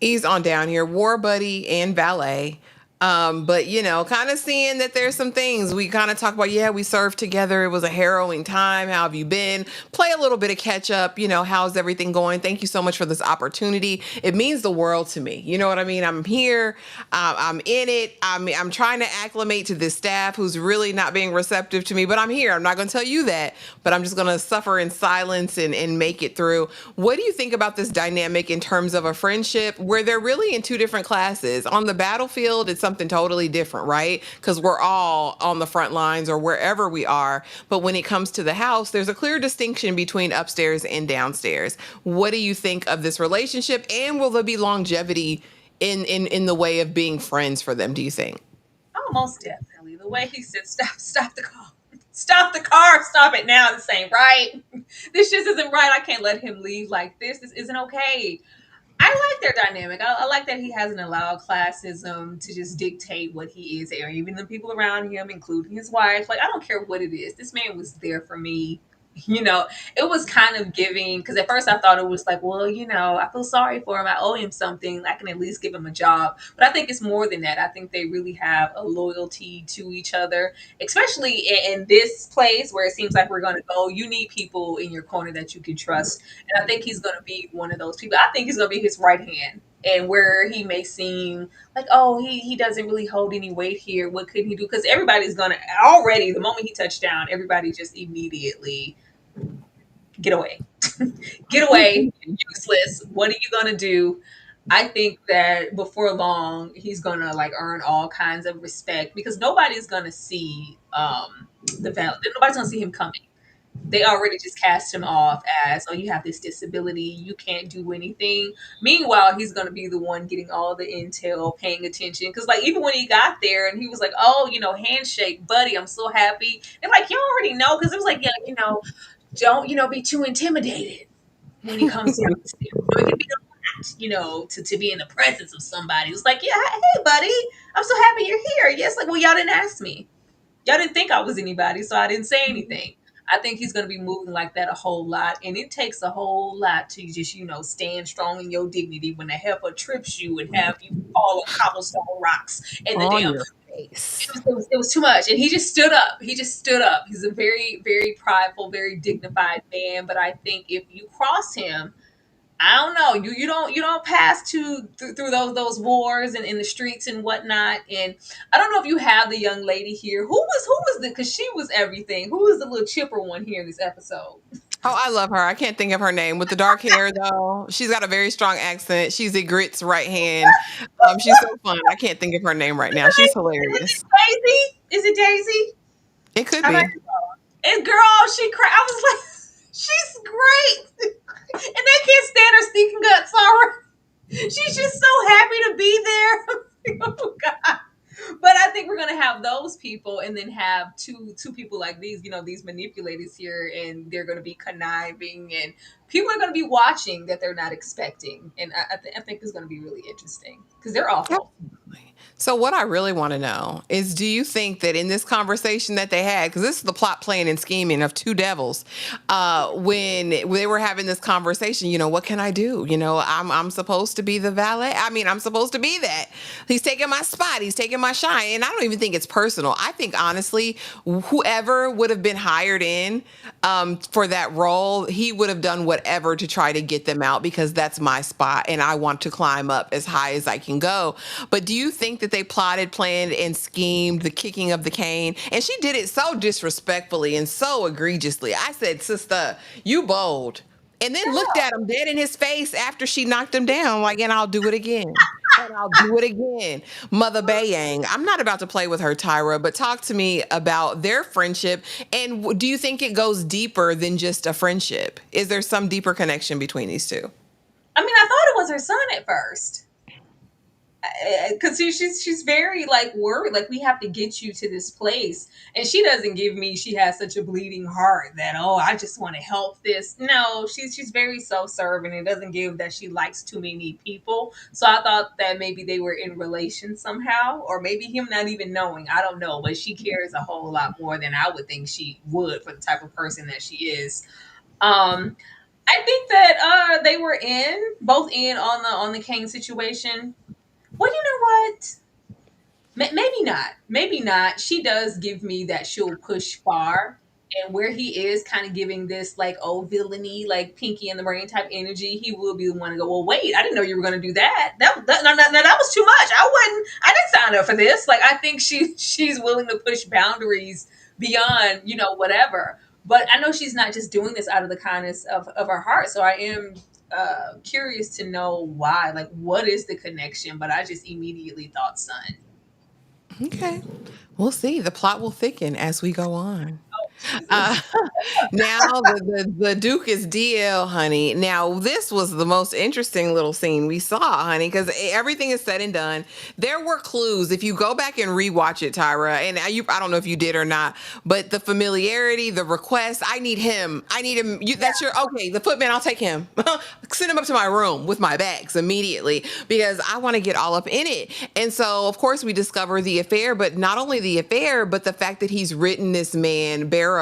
ease on down here. War buddy and valet. But kind of seeing that there's some things we kind of talk about. Yeah, we served together. It was a harrowing time. How have you been? Play a little bit of catch up. How's everything going? Thank you so much for this opportunity. It means the world to me. You know what I mean? I'm here. I'm in it. I'm trying to acclimate to this staff who's really not being receptive to me, but I'm here. I'm not going to tell you that, but I'm just going to suffer in silence and make it through. What do you think about this dynamic in terms of a friendship where they're really in two different classes? On the battlefield, it's something totally different, right? Because we're all on the front lines or wherever we are. But when it comes to the house, there's a clear distinction between upstairs and downstairs. What do you think of this relationship? And will there be longevity in the way of being friends for them, do you think? Oh, most definitely. The way he said, stop the car. Stop the car. Stop it now. This ain't right. This just isn't right. I can't let him leave like this. This isn't okay. I like their dynamic. I like that he hasn't allowed classism to just dictate what he is, or even the people around him, including his wife. Like, I don't care what it is. This man was there for me. You know, it was kind of giving because at first I thought it was like, well, I feel sorry for him. I owe him something. I can at least give him a job. But I think it's more than that. I think they really have a loyalty to each other, especially in this place where it seems like we're going to go. You need people in your corner that you can trust. And I think he's going to be one of those people. I think he's going to be his right hand. And where he may seem like, oh, he doesn't really hold any weight here. What could he do? Because everybody's going to already, the moment he touched down, everybody just immediately get away. Get away. You're useless. What are you going to do? I think that before long, he's going to like earn all kinds of respect because nobody's going to see the value. Nobody's going to see him coming. They already just cast him off as, oh, you have this disability, you can't do anything. Meanwhile, he's going to be the one getting all the intel, paying attention. Because, like, even when he got there and he was like, oh, handshake, buddy, I'm so happy. And, like, you already know, because it was like, yeah, don't, be too intimidated when he comes down the stairs. It can be a lot, to be in the presence of somebody. It's like, yeah, hey, buddy, I'm so happy you're here. Yes, like, well, y'all didn't ask me. Y'all didn't think I was anybody, so I didn't say anything. I think he's going to be moving like that a whole lot. And it takes a whole lot to just, stand strong in your dignity when the heifer trips you and have you fall on cobblestone rocks and the On damn. your face. It was too much. And he just stood up. He just stood up. He's a very, very prideful, very dignified man. But I think if you cross him, I don't know. You don't pass through those wars and in the streets and whatnot. And I don't know if you have the young lady here. Who was the because she was everything. Who was the little chipper one here in this episode? Oh, I love her. I can't think of her name. With the dark hair, though, she's got a very strong accent. She's Ygritte's right hand. She's so fun. I can't think of her name right now. She's Is it hilarious. Daisy? Is it Daisy? It could I might be. be wrong. And girl, she cried. I was like, she's great. And they can't stand her stinking guts, Sarah. She's just so happy to be there. Oh God. But I think we're gonna have those people and then have two people like these, these manipulators here, and they're gonna be conniving and people are going to be watching that they're not expecting, and I think it's going to be really interesting because they're awful. Absolutely. So, what I really want to know is, do you think that in this conversation that they had, because this is the plot, plan, and scheming of two devils, when they were having this conversation, what can I do? I'm supposed to be the valet. I mean, I'm supposed to be that. He's taking my spot. He's taking my shine, and I don't even think it's personal. I think honestly, whoever would have been hired in for that role, he would have done whatever to try to get them out because that's my spot, and I want to climb up as high as I can go. But do you think that they plotted, planned, and schemed the kicking of the cane? And she did it so disrespectfully and so egregiously. I said, sister, you bold. And then looked at him dead in his face after she knocked him down, like, and I'll do it again. And I'll do it again. Mother Bayang. I'm not about to play with her, Tyra, but talk to me about their friendship. And do you think it goes deeper than just a friendship? Is there some deeper connection between these two? I mean, I thought it was her son at first. Because she's very like worried, like we have to get you to this place, and she doesn't give me she has such a bleeding heart that, oh, I just want to help this. No, she's very self-serving. It doesn't give that she likes too many people. So I thought that maybe they were in relation somehow, or maybe him not even knowing. I don't know, but she cares a whole lot more than I would think she would for the type of person that she is. I think that they were both in on the Kane situation. Well, you know what? Maybe not. Maybe not. She does give me that she'll push far. And where he is kind of giving this like old villainy, like Pinky and the Brain type energy, he will be the one to go, well, wait, I didn't know you were going to do that. No, that was too much. I didn't sign up for this. Like, I think she's willing to push boundaries beyond, whatever. But I know she's not just doing this out of the kindness of her heart. So I am curious to know why. Like, what is the connection? But I just immediately thought son. Okay. We'll see. The plot will thicken as we go on. Oh, Uh, Jesus. now the Duke is DL, honey. Now this was the most interesting little scene we saw, honey, because everything is said and done. There were clues. If you go back and rewatch it, Tyra, and I don't know if you did or not, but the familiarity, the request, I need him. I need him. That's your okay. The footman, I'll take him. Send him up to my room with my bags immediately because I want to get all up in it. And so, of course, we discover the affair, but not only the affair, but the fact that he's written this man Barrow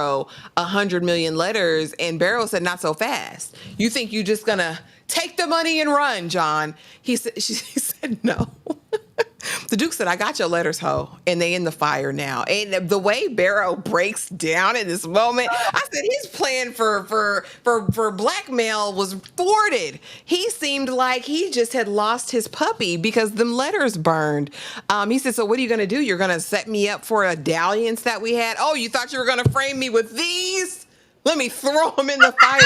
100 million letters, and Barrow said, "Not so fast. You think you just gonna take the money and run, John?" He said, he said no. The Duke said, "I got your letters, ho," and they in the fire now. And the way Barrow breaks down in this moment, I said his plan for blackmail was thwarted. He seemed like he just had lost his puppy because them letters burned. He said, "So what are you going to do? You're going to set me up for a dalliance that we had? Oh, you thought you were going to frame me with these? Let me throw him in the fire."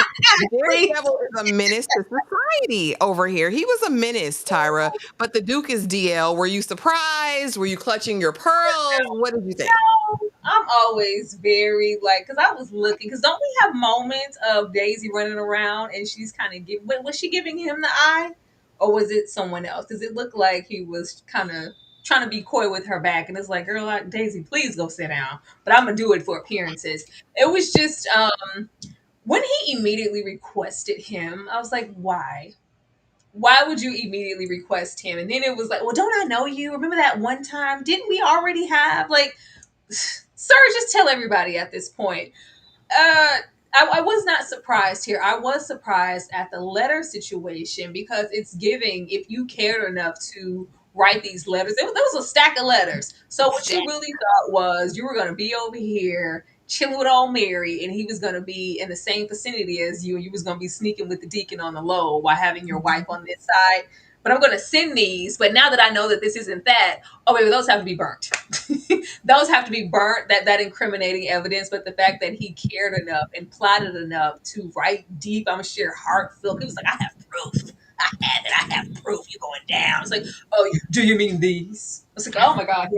Daredevil is a menace to society over here. He was a menace, Tyra. But the Duke is DL. Were you surprised? Were you clutching your pearls? What did you think? No, I'm always very like, because I was looking, because don't we have moments of Daisy running around and she's kind of giving, was she giving him the eye, or was it someone else? Because it looked like he was kind of trying to be coy with her back, and it's like, girl, like, Daisy, please go sit down. But I'm gonna do it for appearances. It was just when he immediately requested him, I was like, why? Why would you immediately request him? And then it was like, well, don't I know you? Remember that one time? Didn't we already have like, sir, just tell everybody at this point. Uh, I was not surprised here. I was surprised at the letter situation because it's giving, if you cared enough to write these letters, there was a stack of letters. So what you really thought was you were going to be over here chilling with old Mary, and he was going to be in the same vicinity as you, and you was going to be sneaking with the deacon on the low while having your wife on this side. But I'm going to send these. But now that I know that this isn't that, oh, baby, those have to be burnt. Those have to be burnt, that incriminating evidence. But the fact that he cared enough and plotted enough to write deep, I'm sure, heartfelt. He was like, I have proof. I have proof you're going down. It's like, oh, do you mean these? It's like, oh my God,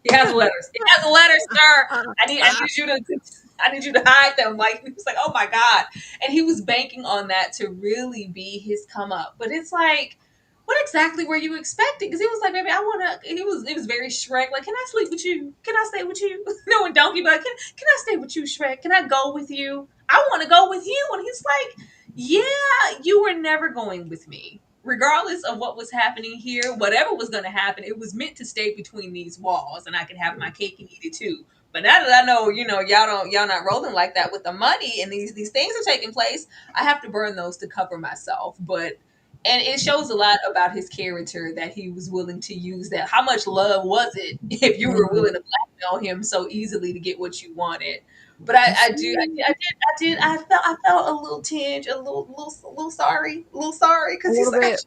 he has letters. He has letters, sir. I need you to hide them. Like, he was like, oh my God. And he was banking on that to really be his come up. But it's like, what exactly were you expecting? Because he was like, baby, I want to, it was very Shrek. Like, can I sleep with you? Can I stay with you? No, and Donkey, but can I stay with you, Shrek? Can I go with you? I want to go with you. And he's like, yeah, you were never going with me. Regardless of what was happening here, whatever was going to happen, it was meant to stay between these walls, and I could have my cake and eat it too. But now that I know, y'all not rolling like that with the money, and these things are taking place, I have to burn those to cover myself. But and it shows a lot about his character that he was willing to use that. How much love was it if you were willing to blackmail him so easily to get what you wanted? But I felt a little tinge, a little sorry, A because little bit.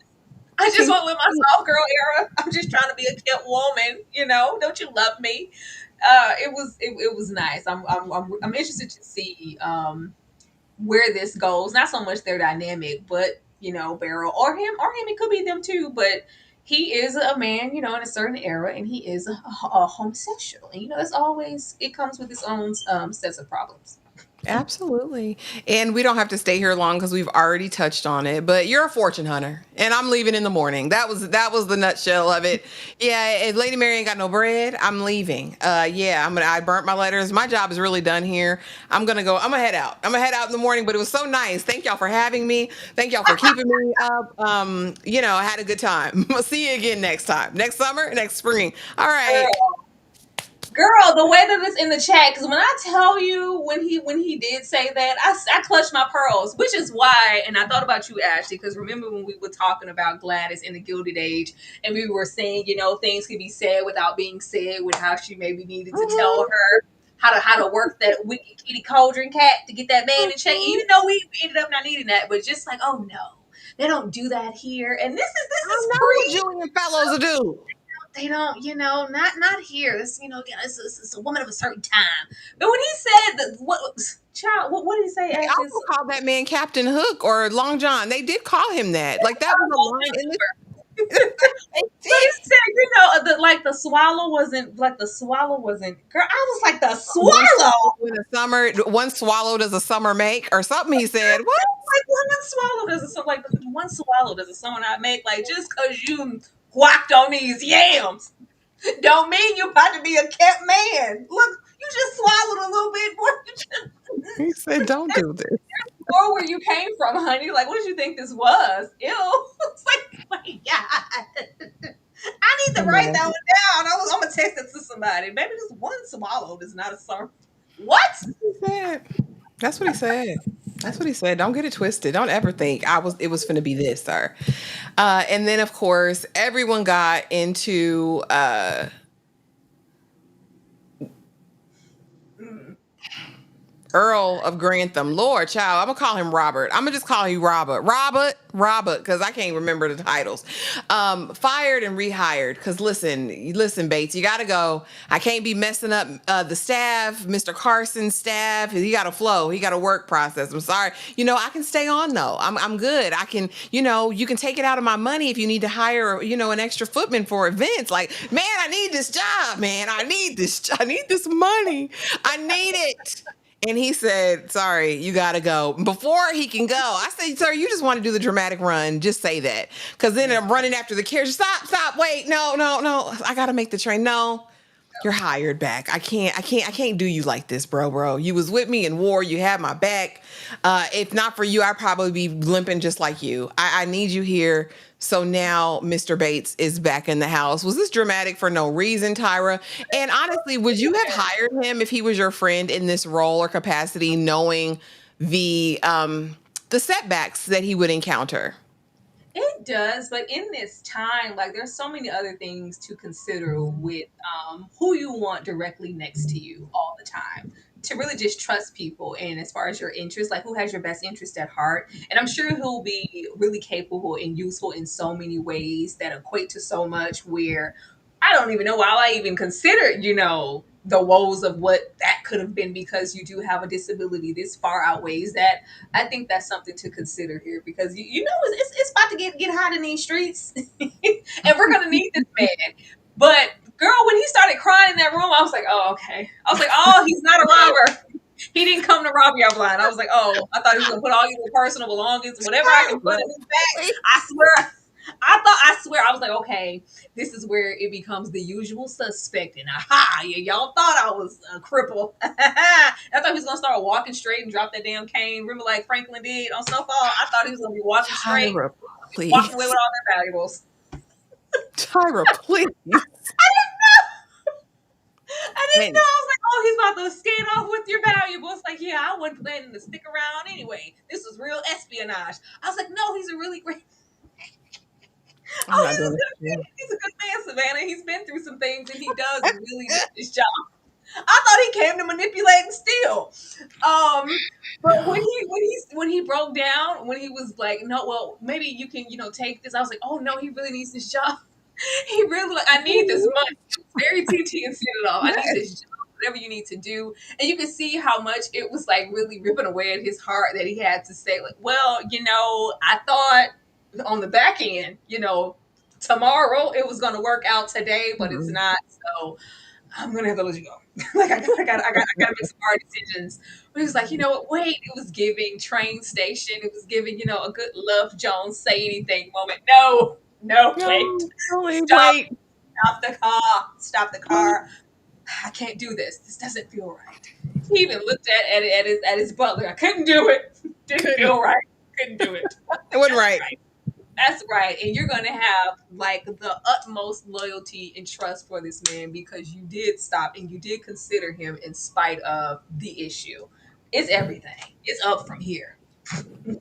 I just See, went with my soft girl era. I'm just trying to be a kept woman, Don't you love me? It was nice. I'm interested to see where this goes. Not so much their dynamic, but Barrow or him. It could be them too, but. He is a man, in a certain era, and he is a homosexual. And that's always it comes with its own sets of problems. absolutely. And we don't have to stay here long because we've already touched on it. But you're a fortune hunter, and I'm leaving in the morning. That was the nutshell of it. Yeah, if Lady Mary ain't got no bread, I'm leaving. Yeah, I burnt my letters. My job is really done here. I'm gonna go. I'm gonna head out. I'm gonna head out in the morning. But it was so nice. Thank y'all for having me. Thank y'all for keeping me up. I had a good time. We'll see you again next time. Next summer, next spring. All right. Girl, the way that it's in the chat, because when I tell you when he did say that, I clutched my pearls, which is why, and I thought about you, Ashley, because remember when we were talking about Gladys in the Gilded Age, and we were saying, things could be said without being said, with how she maybe needed to tell Mhm. her how to work that wicked kitty cauldron cat to get that man in check, even though we ended up not needing that, but just like, oh no, they don't do that here, and this is I know what pre. Julian Fellows will do. They don't, not here. This, again, it's a woman of a certain time. But when he said that, child, what did he say? They Ashley, also called that man Captain Hook or Long John. They did call him that. Like that was a line in the. They but he did. said, the swallow wasn't. Girl, I was like the One swallow. swallow in the summer. One swallow does a summer make or something. He said what? Like one swallow does a summer not make. Like just because you whacked on these yams, don't mean you're about to be a kept man. Look, you just swallowed a little bit more. He said, "Don't do this." Or where you came from, honey. Like, what did you think this was? Ew. It's like, oh my God. I need to write that one down. I'm going to text it to somebody. Maybe this one swallow is not a sermon. What? He said. That's what he said. That's what he said. Don't get it twisted. Don't ever think it was finna be this, sir. And then of course everyone got into Earl of Grantham. Lord, child, I'm gonna call him Robert. I'm gonna just call you Robert. Robert, because I can't remember the titles. Fired and rehired. Because listen, Bates, you gotta go. I can't be messing up the staff, Mr. Carson's staff. He got a flow. He got a work process. I'm sorry. I can stay on though. I'm good. I can. You can take it out of my money if you need to hire, an extra footman for events. Like, man, I need this job, man. I need this. I need this money. I need it. And he said, sorry, you got to go. Before he can go, I said, sir, you just want to do the dramatic run. Just say that. Because then I'm running after the carriage. Stop, wait. No. I got to make the train. No, you're hired back. I can't do you like this, bro. You was with me in war. You had my back. If not for you, I'd probably be limping just like you. I need you here. So now Mr. Bates is back in the house. Was this dramatic for no reason, Tyra? And honestly, would you have hired him if he was your friend in this role or capacity, knowing the setbacks that he would encounter? It does, but in this time, like there's so many other things to consider with who you want directly next to you all the time. To really just trust people, and as far as your interests, like who has your best interest at heart. And I'm sure he'll be really capable and useful in so many ways that equate to so much where I don't even know why I even considered, the woes of what that could have been, because you do have a disability. This far outweighs that. I think that's something to consider here, because it's about to get hot in these streets, and we're gonna need this man. But girl, when he started crying in that room, I was like, oh okay. I was like, oh, he's not a robber. He didn't come to rob your blind. I was like, oh, I thought he was gonna put all your personal belongings, whatever I can put in his bag. I swear. I swear, I was like, okay, this is where it becomes the usual suspect. And aha, yeah, y'all thought I was a cripple. I thought he was gonna start walking straight and drop that damn cane. Remember, like Franklin did on Snowfall. I thought he was gonna be walking straight, Tyra, walking away with please. all their valuables. Tyra, please. I didn't know. And I was like, oh, he's about to scan off with your valuables. Like, yeah, I wasn't planning to stick around anyway. This was real espionage. I was like, no, he's a really great. I'm Oh, not doing this. he's a good man, Savannah. He's been through some things and he does really do his job. I thought he came to manipulate and steal. But when he broke down, when he was like, no, well, maybe you can, take this. I was like, oh no, he really needs this job. He really like, I need this money. It was very TT and set it off. I need this job, whatever you need to do. And you can see how much it was like really ripping away at his heart that he had to say, like, well, I thought on the back end, tomorrow it was gonna work out today, but it's not. So I'm gonna have to let you go. Like I gotta make some hard decisions. But he was like, you know what? Wait, it was giving train station. It was giving, a good Love Jones say anything moment. No, no, wait, No, Julie, stop, wait. stop the car. I can't do this. This doesn't feel right. He even looked at his butler. I couldn't do it. Didn't feel right. Couldn't do it. It wasn't right. That's right. And you're going to have like the utmost loyalty and trust for this man because you did stop and you did consider him in spite of the issue. It's everything. It's up from here.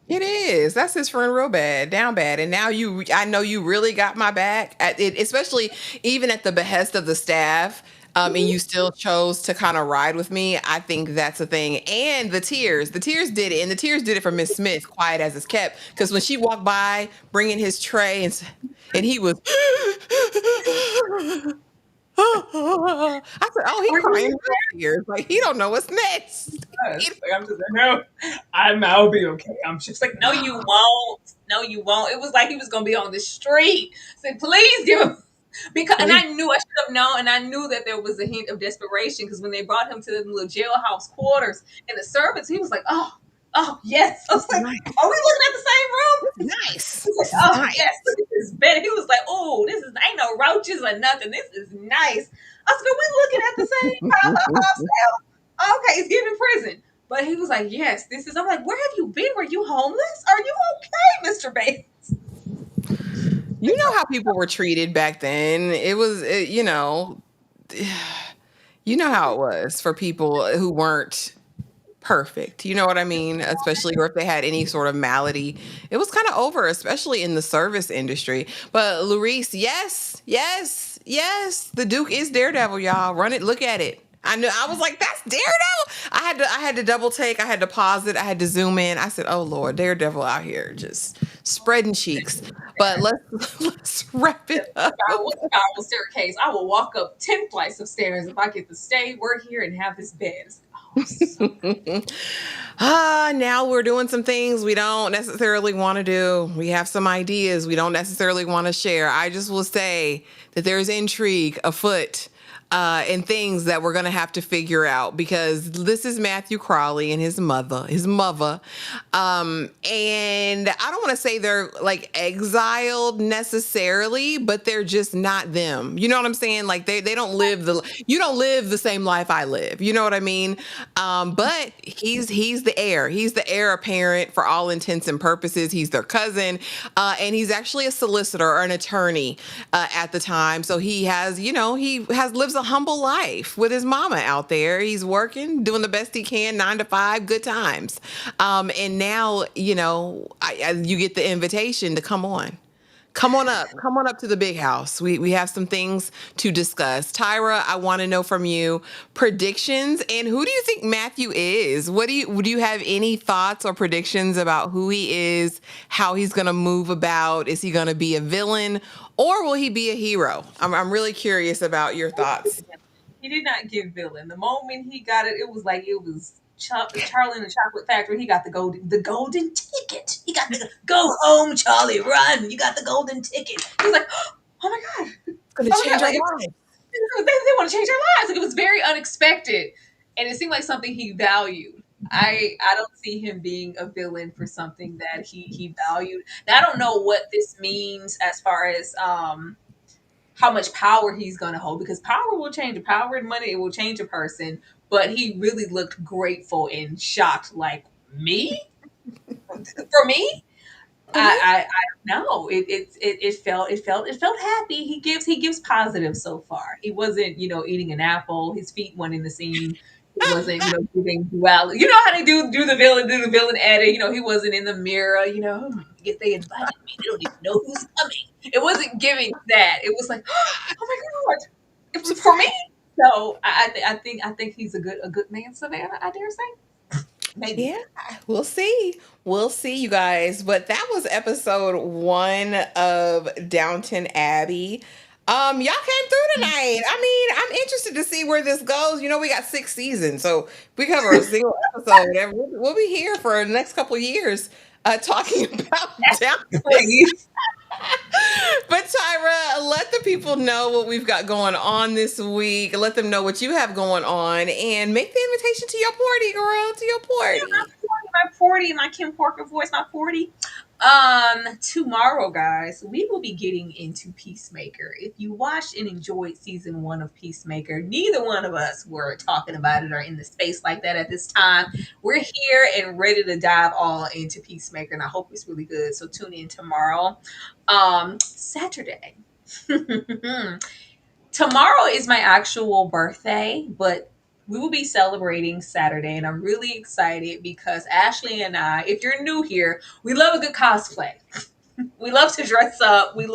It is. That's his friend real bad, down bad. And now I know you really got my back at it, especially even at the behest of the staff. And you still chose to kind of ride with me. I think that's a thing. And the tears did it. And the tears did it for Miss Smith, quiet as it's kept. Because when she walked by bringing his tray and he was, I said, oh, he crying real tears. Like, he don't know what's next. Like, I'm just like, no, I'll be okay. I'm just like, no, you won't. No, you won't. It was like he was going to be on the street. I said, please give him. And I knew I should have known, and I knew that there was a hint of desperation because when they brought him to the little jailhouse quarters and the servants, he was like, oh, yes. I was like, are we looking at the same room? Nice. He was like, oh, nice. Yes, look at this bed. He was like, oh, this is ain't no roaches or nothing. This is nice. I was like, are we looking at the same house? Okay, it's giving prison. But he was like, yes, this is. I'm like, where have you been? Were you homeless? Are you okay, Mr. Bates? You know how people were treated back then. It was, you know how it was for people who weren't perfect. You know what I mean? Especially or if they had any sort of malady. It was kind of over, especially in the service industry. But Larice, yes. The Duke is Daredevil, y'all. Run it, look at it. I knew. I was like, that's Daredevil. I had to double take. I had to pause it. I had to zoom in. I said, oh Lord, Daredevil out here just spreading cheeks. But let's wrap it up. Spiral staircase. I will walk up 10 flights of stairs if I get to stay, work here, and have this bed. Now we're doing some things we don't necessarily want to do. We have some ideas we don't necessarily want to share. I just will say that there's intrigue afoot. And things that we're going to have to figure out because this is Matthew Crawley and his mother. And I don't want to say they're like exiled necessarily, but they're just not them. You know what I'm saying? Like they don't live you don't live the same life I live. You know what I mean? But he's the heir. He's the heir apparent for all intents and purposes. He's their cousin. And he's actually a solicitor or an attorney at the time. So he lives a humble life with his mama out there. He's working, doing the best he can, 9 to 5, good times. And now, you get the invitation to come on up to the big house. We have some things to discuss. Tyra, I want to know from you predictions and who do you think Matthew is? Do you have any thoughts or predictions about who he is, how he's going to move about? Is he going to be a villain or will he be a hero? I'm really curious about your thoughts. He did not give villain. The moment he got it, it was Charlie in the Chocolate Factory. He got the golden ticket. He got the go home, Charlie, run. You got the golden ticket. He was like, oh my God. It's going to change our lives. They want to change our lives. Like, it was very unexpected. And it seemed like something he valued. I don't see him being a villain for something that he valued. Now, I don't know what this means as far as how much power he's going to hold, because power will change. Power and money, it will change a person. But he really looked grateful and shocked, like, me, for me. Mhm. I don't know. It felt happy. He gives positive so far. He wasn't, eating an apple. His feet weren't in the scene. He wasn't, giving duality. You know how they do the villain edit. He wasn't in the mirror. If they invited me, they don't even know who's coming. It wasn't giving that. It was like, oh my god, it was for me. So I think he's a good man, Savannah. I dare say, maybe. Yeah, we'll see. We'll see, you guys. But that was episode 1 of Downton Abbey. Y'all came through tonight. I mean, I'm interested to see where this goes. We got 6 seasons, so if we cover a single episode, we'll be here for the next couple years talking about Downton. Please. But Tyra, let the people know what we've got going on this week. Let them know what you have going on, and make the invitation to your party, girl. To your party. My 40, my Kim Porker voice, my 40. Tomorrow, guys, we will be getting into Peacemaker. If you watched and enjoyed season 1 of Peacemaker, neither one of us were talking about it or in the space like that at this time. We're here and ready to dive all into Peacemaker, and I hope it's really good. So tune in tomorrow. Saturday. Tomorrow is my actual birthday, but we will be celebrating Saturday, and I'm really excited because Ashley and I, if you're new here, we love a good cosplay. We love to dress up. We're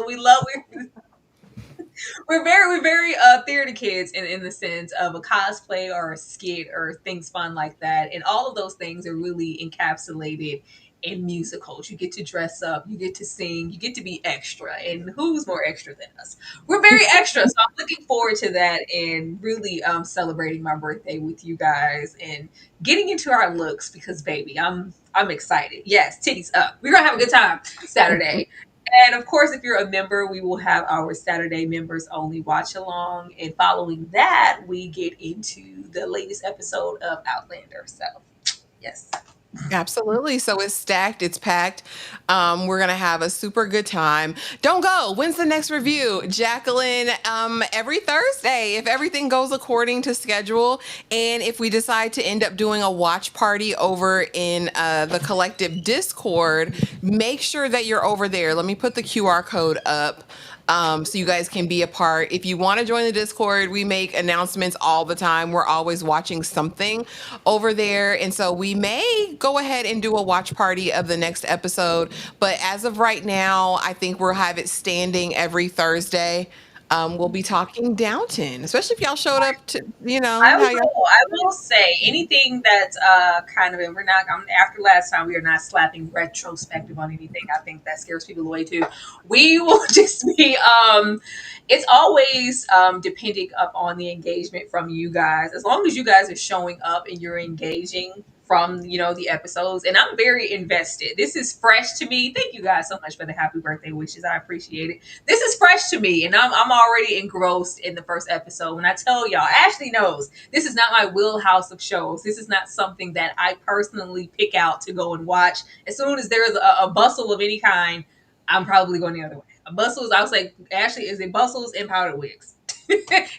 very theater kids in the sense of a cosplay or a skit or things fun like that, and all of those things are really encapsulated in musicals. You get to dress up, you get to sing, you get to be extra, and who's more extra than us? We're very extra, so I'm looking forward to that and really celebrating my birthday with you guys and getting into our looks because baby, I'm excited. Yes, titties up. We're gonna have a good time Saturday. And of course, if you're a member, we will have our Saturday members only watch along. And following that, we get into the latest episode of Outlander. So, yes. Absolutely. So it's stacked, it's packed. We're gonna have a super good time. Don't go. When's the next review? Jacqueline, every Thursday, if everything goes according to schedule. And if we decide to end up doing a watch party over in the collective Discord, make sure that you're over there. Let me put the QR code up. So you guys can be a part. If you want to join the Discord, we make announcements all the time. We're always watching something over there. And so we may go ahead and do a watch party of the next episode. But as of right now, I think we'll have it standing every Thursday. We'll be talking Downton, especially if y'all showed up to, I how y'all. will. I will say anything that's kind of, and we're not. After last time, we are not slapping retrospective on anything. I think that scares people away too. We will just be. It's always depending upon the engagement from you guys. As long as you guys are showing up and you're engaging from the episodes, and I'm very invested. This is fresh to me. Thank you guys so much for the happy birthday wishes. I appreciate it. This is fresh to me, and I'm already engrossed in the first episode. When I tell y'all, Ashley knows this is not my wheelhouse of shows. This is not something that I personally pick out to go and watch. As soon as there's a bustle of any kind, I'm probably going the other way. A bustles, I was like, Ashley, is it bustles and powder wigs?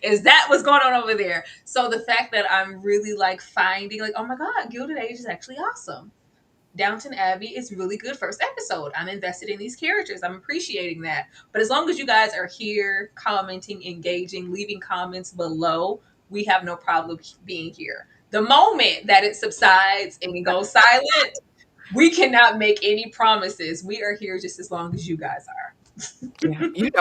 Is that what's going on over there? So the fact that I'm really like finding like, oh my God, Gilded Age is actually awesome. Downton Abbey is really good first episode. I'm invested in these characters. I'm appreciating that. But as long as you guys are here, commenting, engaging, leaving comments below, we have no problem being here. The moment that it subsides and it goes silent, we cannot make any promises. We are here just as long as you guys are. Yeah,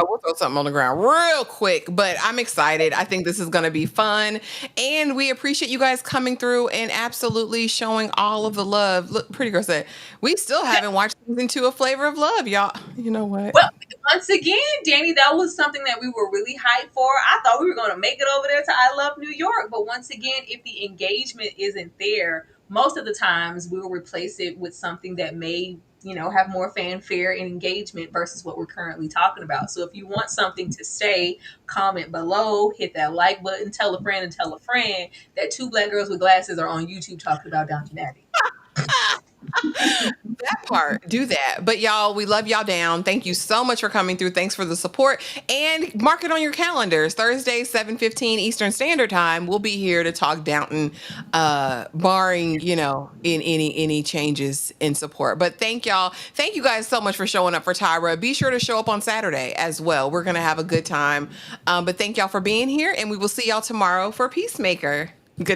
we'll throw something on the ground real quick, but I'm excited. I think this is going to be fun. And we appreciate you guys coming through and absolutely showing all of the love. Look, Pretty Girl said, we still haven't watched season 2 of Flavor of Love, y'all. You know what? Well, once again, Danny, that was something that we were really hyped for. I thought we were going to make it over there to I Love New York. But once again, if the engagement isn't there, most of the times we will replace it with something that may have more fanfare and engagement versus what we're currently talking about. So if you want something to say, comment below, hit that like button, tell a friend and tell a friend that two black girls with glasses are on YouTube talking about Downton Abbey. That part, do that. But y'all, we love y'all down. Thank you so much for coming through. Thanks for the support, and mark it on your calendars. Thursday, 7:15 Eastern Standard Time. We'll be here to talk Downton, barring, in any changes in support. But thank y'all. Thank you guys so much for showing up for Tyra. Be sure to show up on Saturday as well. We're going to have a good time. But thank y'all for being here, and we will see y'all tomorrow for Peacemaker. Good night.